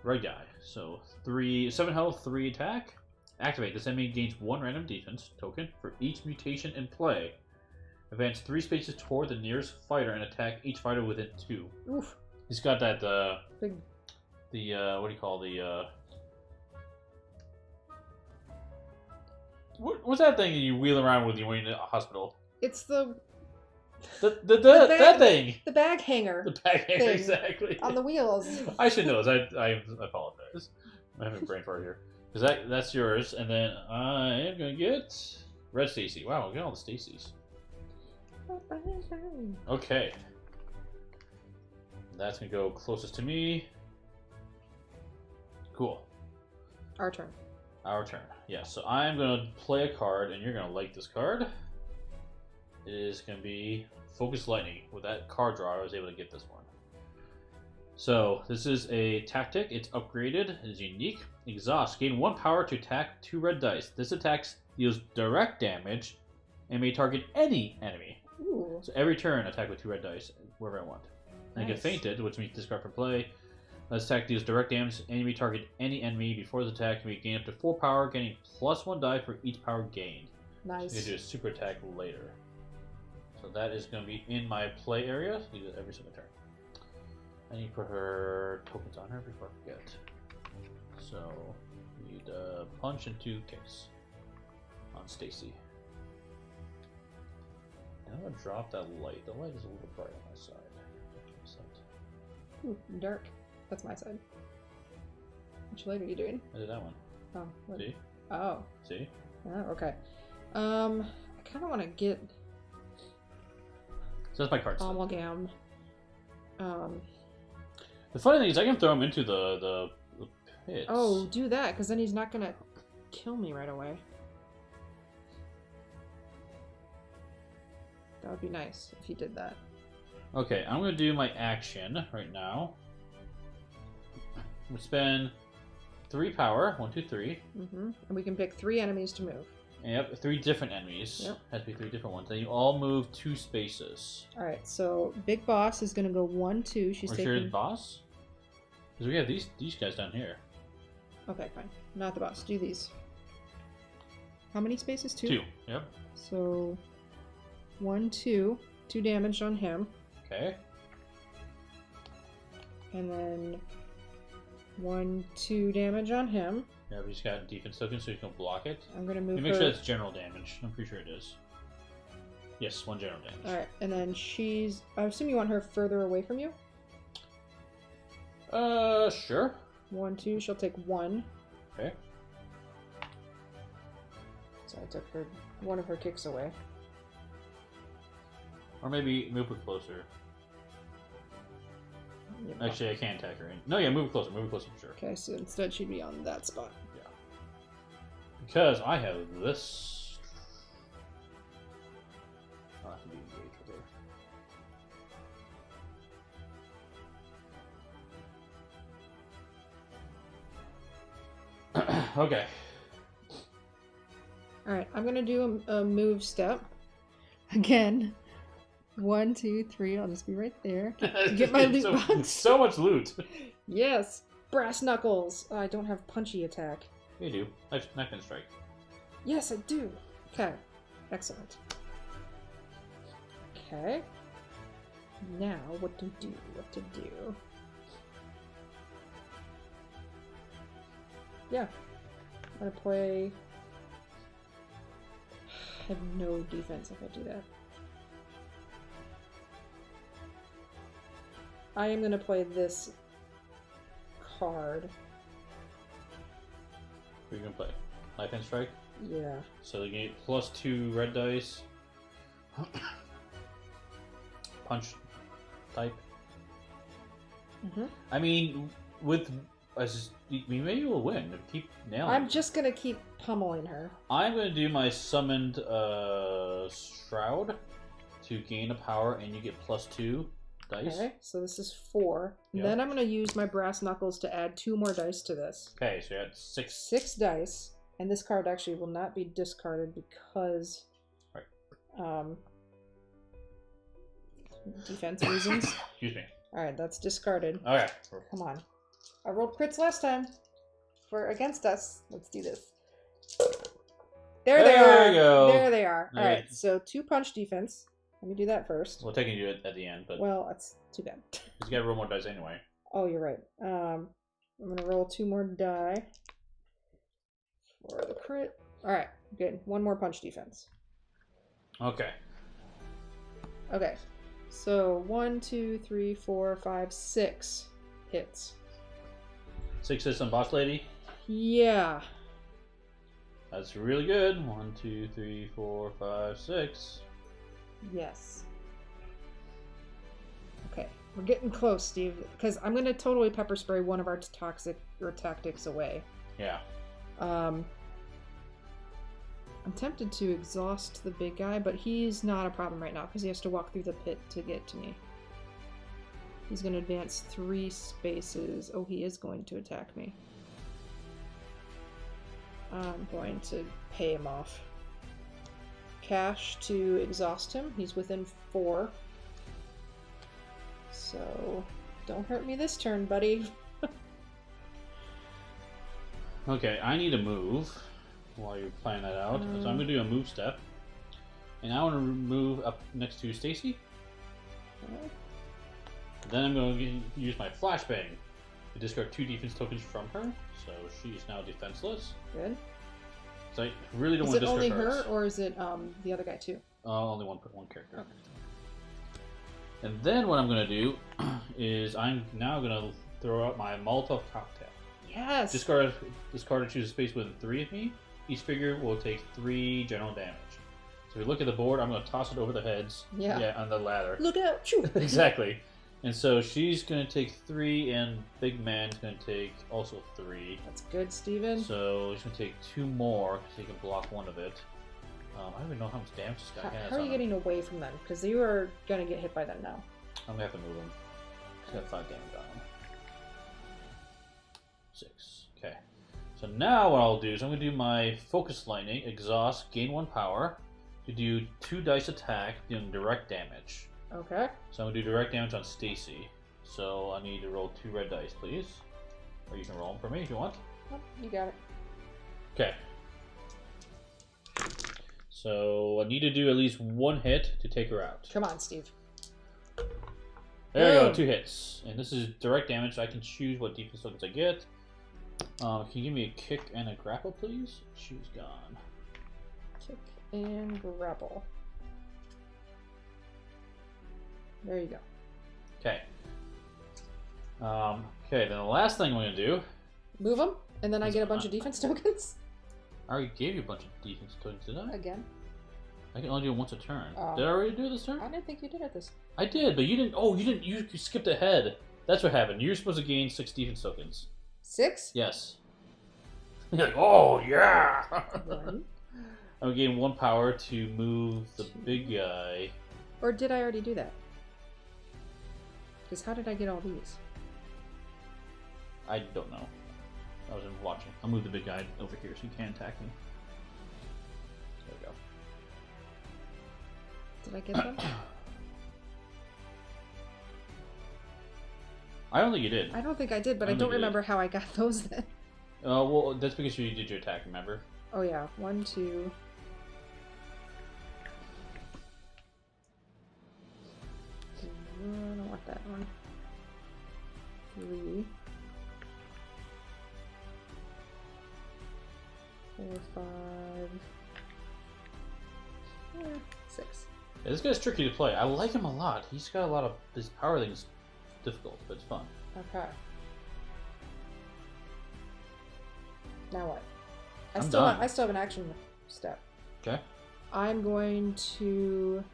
Right guy. So 7 health, 3 attack. Activate. This enemy gains 1 random defense token for each mutation in play. Advance 3 spaces toward the nearest fighter and attack each fighter within 2. Oof. He's got that big. What do you call the what's that thing you wheel around with you when you're in the hospital? It's the that thing. The bag hanger. The bag hanger, thing exactly. on the wheels. I should know this. I apologize. I'm having a brain fart here. Because that's yours, and then I am gonna get Red Stacy. Wow, we got all the Stacys. Okay. That's gonna go closest to me. Cool. Our turn. Our turn. Yeah, so I'm gonna play a card, and you're gonna like this card. It is gonna be Focus Lightning. With that card draw, I was able to get this one. So this is a tactic. It's upgraded. It is unique. Exhaust. Gain 1 power to attack 2 red dice. This attack deals direct damage and may target any enemy. Ooh. So every turn, attack with 2 red dice wherever I want. And I get fainted, which means discard for play. This attack deals direct damage. Enemy target any enemy before this attack. Can be gain up to 4 power, gaining +1 die for each power gained. Nice. So you can do a super attack later. So that is going to be in my play area. So you do it every single turn. I need to put her tokens on her before I forget. So we need a punch and 2 kicks on Stacy. And I'm gonna drop that light. The light is a little bright on my side. Ooh, dark. That's my side. Which light are you doing? I did that one. Oh. What? See? Oh. See? Oh, okay. I kind of want to get So that's my card set. Amalgam. The funny thing is I can throw him into the pits. Oh, do that, because then he's not going to kill me right away. That would be nice if he did that. Okay, I'm going to do my action right now. I'm going to spend 3 power. 1, 2, 3. And we can pick 3 enemies to move. Yep, 3 different enemies. Yep. Has to be 3 different ones. Then you all move 2 spaces. Alright, so Big Boss is going to go 1, 2. She's taking... Sure the boss? Because we have these guys down here. Okay, fine. Not the boss. Do these. How many spaces? 2? 2. Yep. So 1, 2. 2 damage on him. Okay. And then 1, 2 damage on him. Yeah, but he's got defense tokens, so you can block it. I'm gonna move make her... sure that's general damage. I'm pretty sure it is. Yes, 1 general damage. Alright, and then she's... I assume you want her further away from you? Sure. 1, 2. She'll take 1. Okay. So I took her one of her kicks away. Or maybe move her closer. Yeah. Actually, I can't attack her. No, yeah, move her closer. Move her closer for sure. Okay, so instead she'd be on that spot. Yeah. Because I have this. I'll have to be engaged with her. Okay. Alright, I'm gonna do a move step. Again. 1, 2, 3. I'll just be right there. Get my loot box. So much loot. Yes. Brass knuckles. Oh, I don't have punchy attack. You do. Knife and strike. Yes, I do. Okay. Excellent. Okay. Now, what to do? What to do? Yeah. I'm gonna play... I have no defense if I do that. I am going to play this card. What are you going to play? Knife and strike? Yeah. So they get +2 red dice. Punch type. I mean, we maybe will win. Keep nailing. I'm just going to keep pummeling her. I'm going to do my summoned Shroud to gain a power, and you get +2 dice. Okay, so this is 4. Yep. Then I'm going to use my brass knuckles to add 2 more dice to this. Okay, so you're at 6. 6 dice, and this card actually will not be discarded because defense reasons. Excuse me. Alright, that's discarded. Okay. Come on. I rolled crits last time for against us. Let's do this. There they are. There you go. There they are. All Alright, right. so 2 punch defense. Let me do that first. We'll take you to it at the end, but Well, that's too bad. you gotta roll more dice anyway. Oh, you're right. I'm gonna roll 2 more die for the crit. Alright, good. 1 more punch defense. Okay. Okay. So 1, 2, 3, 4, 5, 6 hits. 6 hits on Boss Lady. Yeah. That's really good. 1, 2, 3, 4, 5, 6. Yes. Okay, we're getting close, Steve. Because I'm gonna totally pepper spray one of our toxic or tactics away. Yeah. I'm tempted to exhaust the big guy, but he's not a problem right now because he has to walk through the pit to get to me. He's going to advance 3 spaces. Oh, he is going to attack me. I'm going to pay him off. Cash to exhaust him. He's within 4. So, don't hurt me this turn, buddy. Okay, I need to move while you're planning that out. So I'm going to do a move step. And I want to move up next to Stacy. Then I'm going to use my flashbang to discard 2 defense tokens from her. So she's now defenseless. Good. So I really don't want to discard Is it only cards. her, or is it the other guy too? Only one character. Okay. And then what I'm going to do is I'm now going to throw out my Molotov cocktail. Yes! Discard to choose a space within 3 of me. Each figure will take 3 general damage. So if you look at the board, I'm going to toss it over the heads. Yeah. On the ladder. Look out! Shoot! Exactly. And so she's going to take 3, and Big Man's going to take also 3. That's good, Steven. So he's going to take 2 more, so he can block 1 of it. I don't even know how much damage this guy has. How are you getting away from them? Because you are going to get hit by them now. I'm going to have to move him. He's got 5 damage on him. 6. Okay. So now what I'll do is I'm going to do my Focus Lightning, Exhaust, gain 1 power, to do 2 dice attack, doing direct damage. Okay. So I'm going to do direct damage on Stacy. So I need to roll 2 red dice, please. Or you can roll them for me if you want. Oh, you got it. Okay. So I need to do at least 1 hit to take her out. Come on, Steve. There we go, 2 hits. And this is direct damage. I can choose what defense tokens I get. Can you give me a kick and a grapple, please? She's gone. Kick and grapple. There you go. Okay. Okay, then the last thing I'm going to do... Move them, and then I get a bunch of defense tokens. I already gave you a bunch of defense tokens, did I? Again. I can only do it once a turn. Oh. Did I already do it this turn? I didn't think you did it this. I did, but you didn't... Oh, you didn't... You skipped ahead. That's what happened. You're supposed to gain 6 defense tokens. 6? Yes. You're like, oh, yeah! 1. I'm getting 1 power to move the big guy. Or did I already do that? Because how did I get all these? I don't know. I wasn't watching. I'll move the big guy over here so he can attack me. There we go. Did I get them? I don't think you did. I don't think I did, but I don't remember how I got those then. Well, that's because you did your attack, remember? Oh yeah, 1, 2... I don't want that one. 3... 4, 5... 6. Yeah, this guy's tricky to play. I like him a lot. He's got a lot of... His power thing is difficult, but it's fun. Okay. Now what? I I'm still done. I still have an action step. Okay. I'm going to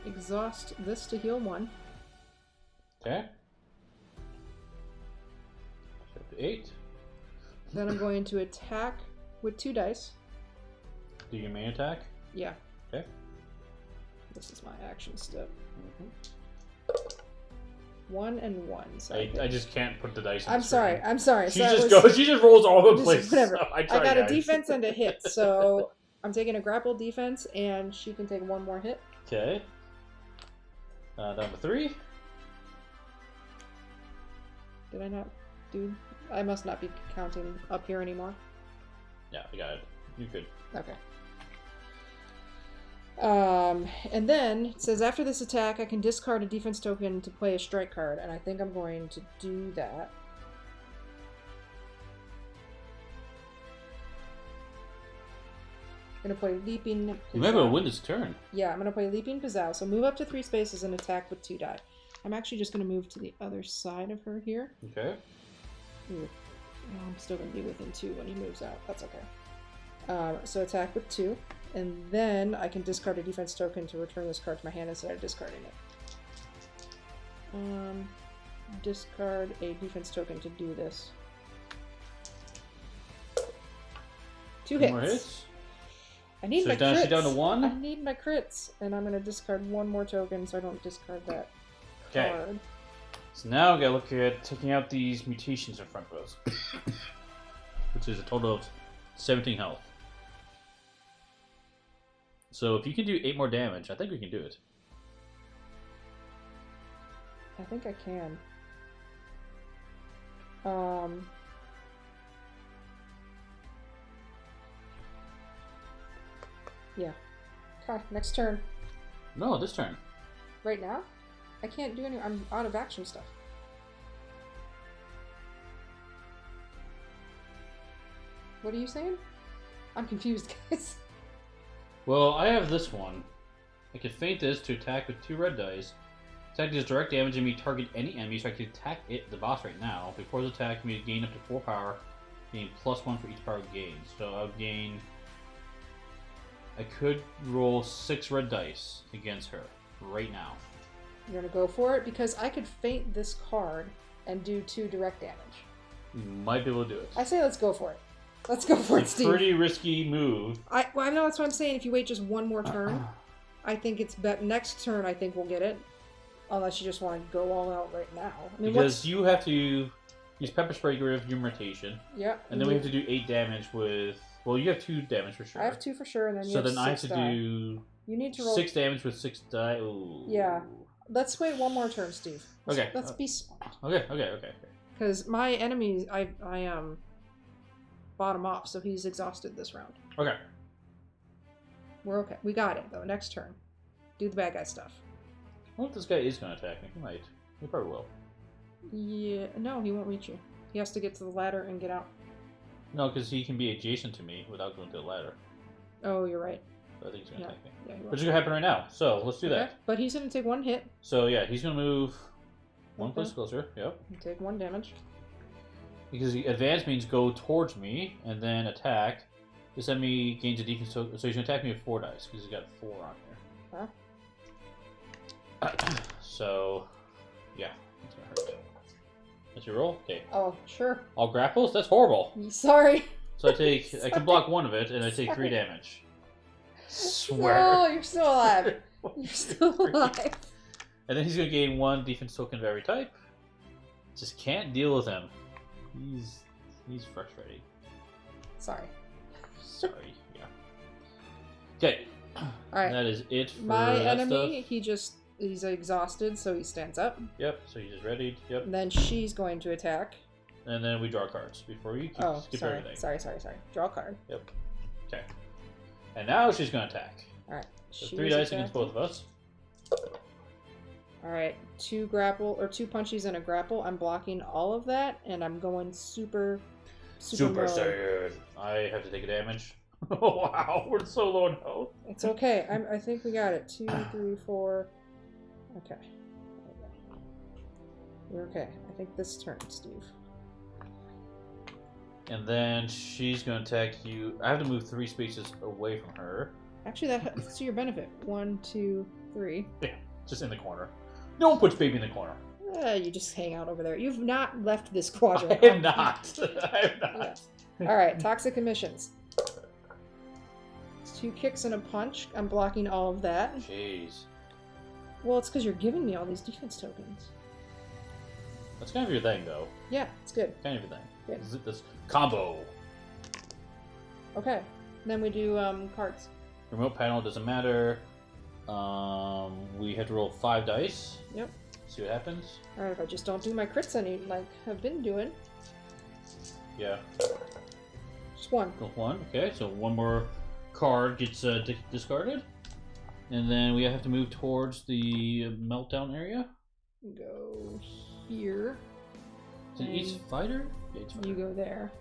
exhaust this to heal 1. Okay. So up to 8. Then I'm going to attack with 2 dice. Do your main attack? Yeah. Okay. This is my action step. 1 and 1. So I just can't put the dice in I'm the sorry. screen. I'm sorry. She So just goes. She just rolls all over the place. Whatever. So I got guys. a defense and a hit, so I'm taking a grapple defense, and she can take 1 more hit. Okay. Down to 3. Did I not do? I must not be counting up here anymore. Yeah, I got it. You're good. Okay. And then it says after this attack, I can discard a defense token to play a strike card, and I think I'm going to do that. I'm gonna play Leaping Pizzazz. You might be able to win this turn. Yeah, I'm gonna play Leaping Pizzazz. So move up to 3 spaces and attack with 2 die. I'm actually just gonna move to the other side of her here. Okay. Ooh. I'm still going to be within 2 when he moves out. That's okay. So attack with 2. And then I can discard a defense token to return this card to my hand instead of discarding it. Discard a defense token to do this. 2 hits. More hits. I need So my crits. she's down to 1? I need my crits. And I'm going to discard 1 more token so I don't discard that card. So now we gotta look at taking out these mutations in front of us. Which is a total of 17 health. So if you can do 8 more damage, I think we can do it. I think I can. Yeah. Okay, next turn. No, this turn. Right now? I can't do any. I'm out of action stuff. What are you saying? I'm confused, guys. Well, I have this one. I can feint this to attack with 2 red dice. Attack does direct damage and me target any enemy, so I can attack it, the boss right now. Before the attack, me gain up to 4 power, gain +1 for each power gained. So I'll gain. I could roll 6 red dice against her right now. You're gonna go for it because I could feint this card and do 2 direct damage. You might be able to do it. I say let's go for it. Let's go for it, Steve. Pretty risky move. I know that's what I'm saying. If you wait just 1 more turn, I think it's next turn. I think we'll get it, unless you just want to go all out right now. I mean, because you have to use pepper spray to get rid of your mutation. Yeah. And then we have to do 8 damage with. Well, you have 2 damage for sure. I have 2 for sure, and then so then I have to do. You need to roll 6 damage with 6 die. Ooh. Yeah. Let's wait 1 more turn, Steve. Okay. Let's be smart. Okay. Because my enemy, I bought him off, so he's exhausted this round. Okay. We're okay. We got it though. Next turn, do the bad guy stuff. Well, if this guy is going to attack me, he might. He probably will. Yeah. No, he won't reach you. He has to get to the ladder and get out. No, because he can be adjacent to me without going to the ladder. Oh, you're right. So I think he's going to attack me. Yeah, Which is going to happen right now. So let's do that. But he's going to take 1 hit. So yeah, he's going to move 1 Okay. place closer. Yep. Take 1 damage. Because the advance means go towards me and then attack. This enemy gains a defense, so he's going to attack me with 4 dice because he's got 4 on here. So, yeah, it's going to hurt. That's your roll? Okay. Oh, sure. All grapples? That's horrible. Sorry. So I can block 1 of it and I take 3 damage. Swear. No, you're still alive. You're still alive. And then he's going to gain 1 defense token of every type. Just can't deal with him. He's frustrating. Sorry. Sorry, yeah. Okay. Alright. That is it for my that enemy, stuff. he's exhausted, so he stands up. Yep, so you just readied. Yep. And then she's going to attack. And then we draw cards before you skip sorry. everything. Sorry. Draw a card. Yep. Okay. And now she's going to attack. Alright. So 3 dice against both of us. Alright, 2 grapple, or 2 punchies and a grapple. I'm blocking all of that, and I'm going super mode. Saiyan. I have to take a damage. Oh, wow, we're so low in health. It's okay. I think we got it. 2, 3, 4. Okay. We're okay. I think this turn, Steve. And then she's going to attack you. I have to move 3 spaces away from her. Actually, that's to your benefit. 1, 2, 3. Yeah, just in the corner. Don't put baby in the corner. You just hang out over there. You've not left this quadrant. I am not. I am not. Yeah. All right, toxic emissions. 2 kicks and a punch. I'm blocking all of that. Jeez. Well, it's because you're giving me all these defense tokens. That's kind of your thing, though. Yeah, it's good. Kind of your thing. Good. This combo. Okay, then we do cards. Remote panel doesn't matter. We have to roll 5 dice. Yep. See what happens. All right, if I just don't do my crits any like I've been doing. Yeah. Just 1. Go 1. Okay, so 1 more card gets discarded. And then we have to move towards the meltdown area. Go here. Is it each fighter? Yeah, each fighter. You go there.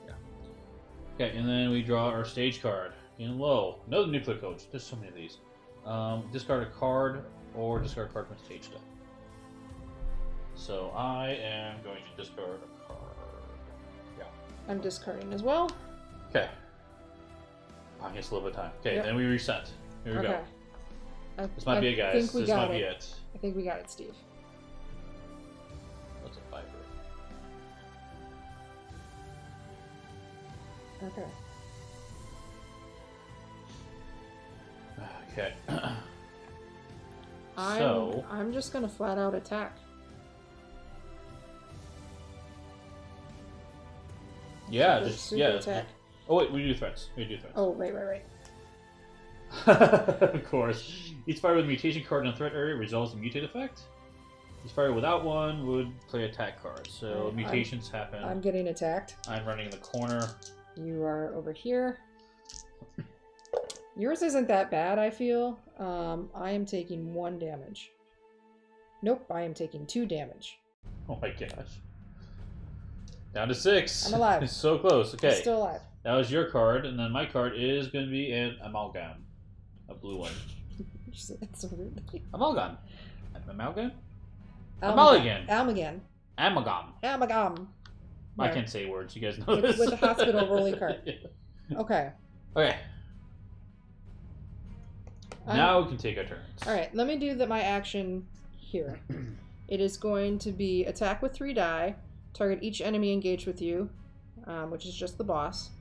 Yeah. Okay, and then we draw our stage card. In low. Another nuclear coach. There's so many of these. Discard a card or discard a card from stage deck. So I am going to discard a card. Yeah. I'm discarding as well. Okay. Buying us a little bit of time. Okay, Yep. then we reset. Here we go. This might be it, guys. Think we This got might it. be it. I think we got it, Steve. What's a fiber? Okay. Okay. I'm just gonna flat out attack. Yeah, Super- just super attack. Oh wait, we do threats. Oh, right. Of course. Each fire with a mutation card in a threat area resolves the mutate effect. Each fire without one would play attack cards. So Right, mutations happen. I'm getting attacked. I'm running in the corner. You are over here. Yours isn't that bad, I feel. I am taking 1 damage. Nope, I am taking 2 damage. Oh my gosh. Down to 6. I'm alive. It's so close. Okay. I'm still alive. That was your card, and then my card is going to be an amalgam. A blue one. You said that so weirdly. Amalgam. Amalgam? Amalgam. Amalgam. Amalgam. I There. can't say words. You guys know this. With the hospital rolling card. Yeah. Okay. Okay. Now we can take our turns. Alright, let me do my action here. It is going to be attack with 3 die, target each enemy engaged with you, which is just the boss,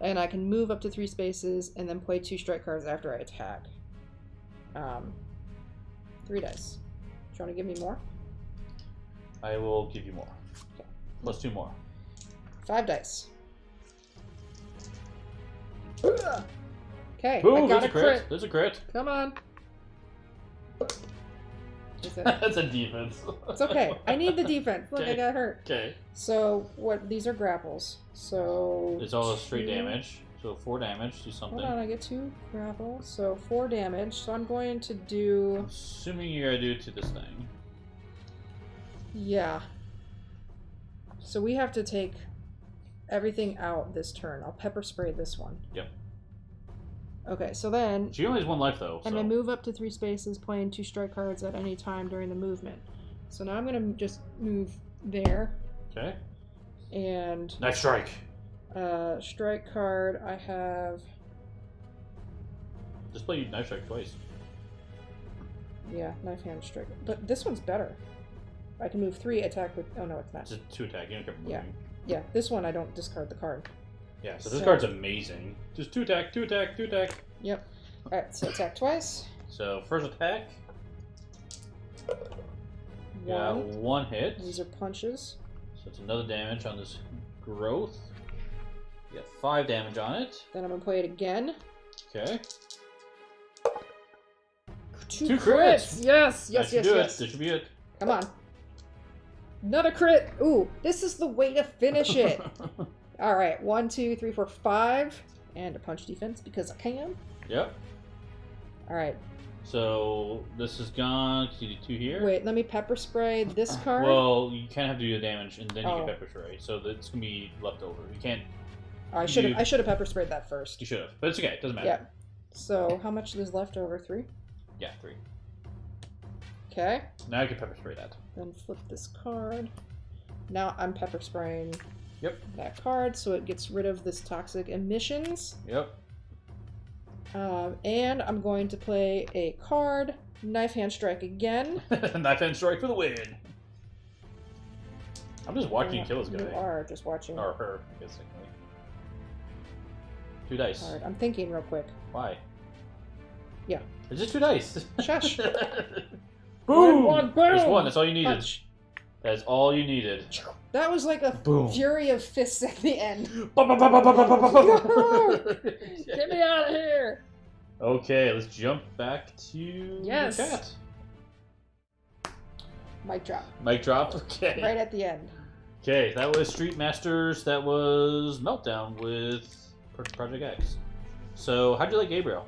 and I can move up to 3 spaces and then play 2 strike cards after I attack. 3 dice. Do you want to give me more? I will give you more. Okay. Plus 2 more. 5 dice. Okay, Ooh, I got there's a crit. There's a crit. Come on. Is it? That's a defense. It's okay. I need the defense. Look, I Okay. got hurt. Okay. So what? These are grapples. So It's all straight 2 damage. So 4 damage. Do something. Hold on, I get 2 grapple. So 4 damage. So I'm going to do. Assuming you gotta do it to this thing. Yeah. So we have to take everything out this turn. I'll pepper spray this one. Yep. Okay, so then She only has 1 life though. and so. I move up to 3 spaces, playing 2 strike cards at any time during the movement. So now I'm gonna just move there Okay. and Knife strike. strike card. I have Just play knife strike twice. knife hand strike, but this one's better. I can move 3, attack with. Oh no, it's not. Just 2 attack. You don't care about moving. Yeah, this one I don't discard the card. Yeah. So this So- card's amazing. Just 2 attack. 2 attack. 2 attack. Yep. All right, so attack twice. So first attack. Got 1. 1 hit. These are punches. So it's another damage on this growth. You got 5 damage on it. Then I'm gonna play it again. Okay. 2 2 crits. crits. Yes, That yes, should yes, do yes. it. This should be it. Come on. Another crit. Ooh, this is the way to finish it. All right, 1, 2, 3, 4, 5, and a punch defense because I can. Yep. All right. So this is gone. You do 2 here. Wait, let me pepper spray this card. Well, you kind of have to do the damage, and then you Oh. can pepper spray. So it's gonna be left over. You can't. I should have pepper sprayed that first. You should have, but it's okay. It doesn't matter. Yeah. So how much is left over? 3. Yeah, 3. Okay. Now you can pepper spray that. Then flip this card. Now I'm pepper spraying Yep. that card so it gets rid of this toxic emissions. Yep. And I'm going to play a card, Knife Hand Strike again. Knife hand strike for the win. I'm just watching you kill this You guy. are just watching. Or her, basically. 2 dice. Alright, I'm thinking real quick. Why? Yeah. It's just 2 dice. Shush. Boom! One, Just boom! 1. That's all you needed. Punch. That's all you needed. That was like a Boom. fury of fists at the end. Get Get me out of here! Okay, let's jump back to Yes. the chat. Mic drop. Mic drop. Okay. Right at the end. Okay, that was Street Masters. That was Meltdown with Project X. So, how'd you like Gabriel?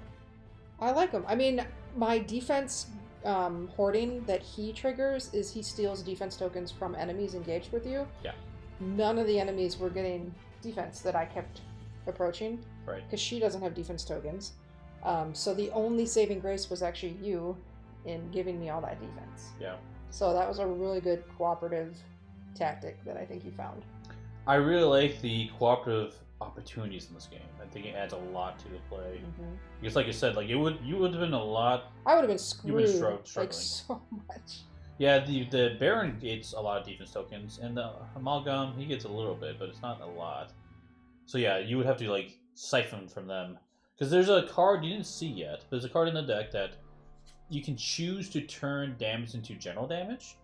I like him. I mean, my defense hoarding that he triggers is he steals defense tokens from enemies engaged with you. Yeah. None of the enemies were getting defense that I kept approaching. Right. Because she doesn't have defense tokens. So the only saving grace was actually you in giving me all that defense. Yeah. So that was a really good cooperative tactic that I think you found. I really like the cooperative opportunities in this game. I think it adds a lot to the play. Mm-hmm. Because, like I said, like you would have been a lot. I would have been screwed. You would have struggling. Like so much. Yeah, the Baron gets a lot of defense tokens, and the Amalgam he gets a little bit, but it's not a lot. So yeah, you would have to like siphon from them. Because there's a card you didn't see yet. There's a card in the deck that you can choose to turn damage into general damage,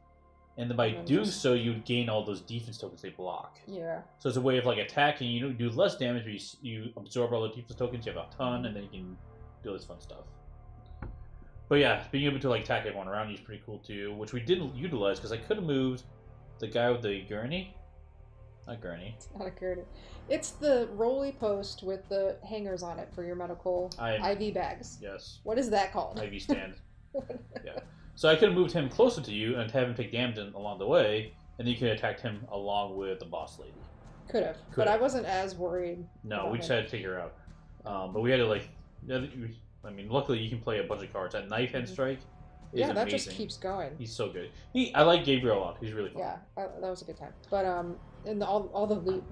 and then by doing so, you gain all those defense tokens they block. Yeah. So it's a way of like attacking. You do less damage, but you absorb all the defense tokens. You have a ton, and then you can do all this fun stuff. But yeah, being able to like attack everyone around you is pretty cool too, which we didn't utilize because I could have moved the guy with the gurney. Not gurney. It's not a gurney. It's the rolly post with the hangers on it for your medical IV bags. Yes. What is that called? IV stand. Yeah. So I could have moved him closer to you and have him take damage along the way, and then you could have attacked him along with the boss lady. Could have, but I wasn't as worried. No, we just had to take her out. But we had to like. I mean, luckily you can play a bunch of cards. That knife hand strike. Is that amazing. just keeps going. He's so good. I like Gabriel a lot. He's really fun. Yeah, that was a good time. But and all the loot.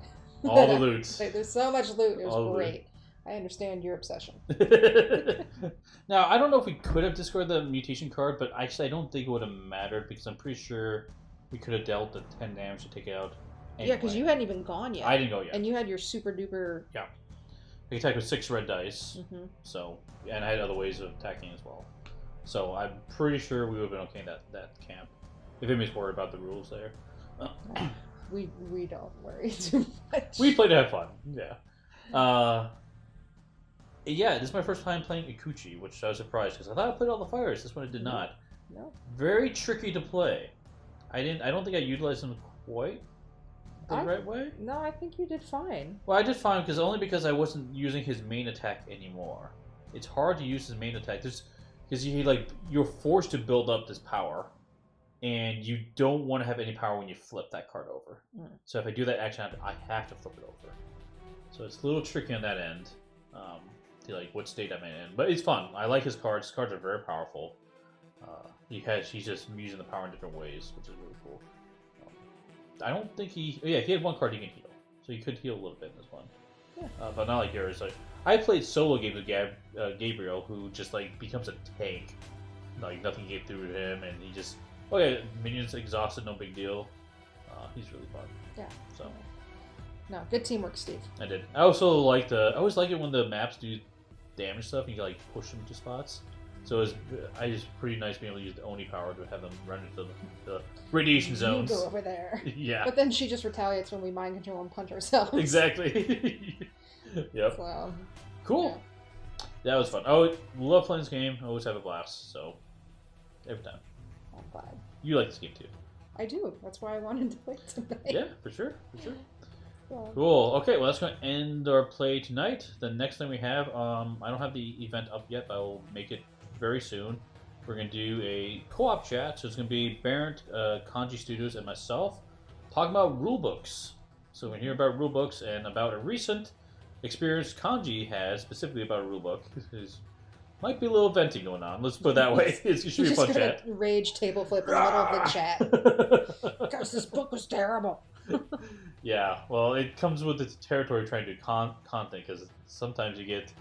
All the loot. There's so much loot. It was great. I understand your obsession. Now, I don't know if we could have discarded the mutation card, but actually I don't think it would have mattered because I'm pretty sure we could have dealt the 10 damage to take it out. Anyway. Yeah, because you hadn't even gone yet. I didn't go yet. And you had your super duper. Yeah. I attacked with 6 red dice. Mm-hmm. So, and I had other ways of attacking as well. So I'm pretty sure we would have been okay in that camp. If anybody's worried about the rules there. We don't worry too much. We play to have fun. Yeah. Yeah, this is my first time playing Ikuchi, which I was surprised because I thought I played all the fires. This one I did not. No. Very tricky to play. I don't think I utilized them quite the right way. No, I think you did fine. Well, I did fine because I wasn't using his main attack anymore. It's hard to use his main attack because you're forced to build up this power, and you don't want to have any power when you flip that card over. So if I do that action, I have to flip it over. So it's a little tricky on that end. To like what state I'm in, but it's fun. I like his cards. His cards are very powerful. He's just using the power in different ways, which is really cool. I don't think he had one card he can heal, so he could heal a little bit in this one. Yeah. But not like yours. Like I played solo games with Gabriel, who just like becomes a tank. Like nothing can get through to him, and he just minions exhausted, no big deal. He's really fun. Yeah. So. No, good teamwork, Steve. I did. I also like I always like it when the maps do damage stuff and you can like push them to spots. So it's pretty nice being able to use the Oni power to have them run into the radiation zones. You go over there. Yeah. But then she just retaliates when we mind control and punch ourselves. Exactly. Yep. So, cool. Yeah. That was fun. Oh, love playing this game. I always have a blast. So every time. I'm glad. You like this game too. I do. That's why I wanted to play tonight. Yeah, for sure. Cool. Okay, well that's going to end our play tonight. The next thing we have, I don't have the event up yet, but I will make it very soon. We're going to do a co-op chat, so it's going to be Barrett, Kanji Studios, and myself talking about rulebooks. So we're going to hear about rulebooks and about a recent experience Kanji has specifically about a rulebook. Because might be a little venting going on. Let's put it that way. It should be a fun chat. Rage table flip in the middle of the chat. Because this book was terrible. Yeah, well, it comes with the territory trying to do content because sometimes you get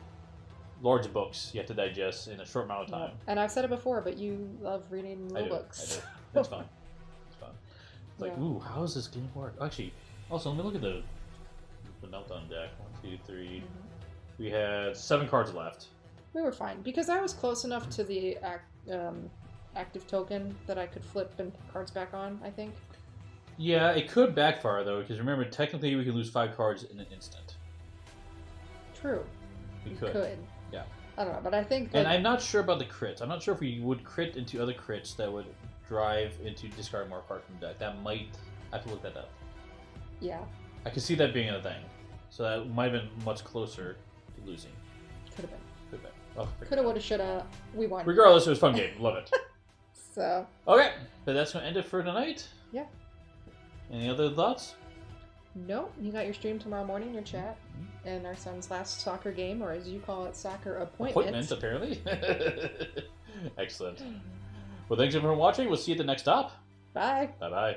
large books you have to digest in a short amount of time. And I've said it before, but you love reading rule books. I do. It's fun. It's fun. It's like, ooh, how does this game work? Actually, also, let me look at the Meltdown deck. 1, 2, 3. Mm-hmm. We had 7 cards left. We were fine because I was close enough to the active token that I could flip and put cards back on, I think. Yeah, it could backfire though, because remember, technically we could lose 5 cards in an instant. True. We could. Yeah. I don't know, but I think. And I'm not sure about the crits. I'm not sure if we would crit into other crits that would drive into discarding more cards from the deck. That might. I have to look that up. Yeah. I could see that being a thing. So that might have been much closer to losing. Could have been. Could have been. Oh, coulda, woulda, shoulda. We won. Regardless, it was a fun game. Love it. So. Okay, but that's gonna end it for tonight. Yeah. Any other thoughts? Nope. You got your stream tomorrow morning, your chat, and our son's last soccer game, or as you call it, soccer appointment. Appointment, apparently. Excellent. Well, thanks everyone for watching. We'll see you at the next stop. Bye. Bye-bye.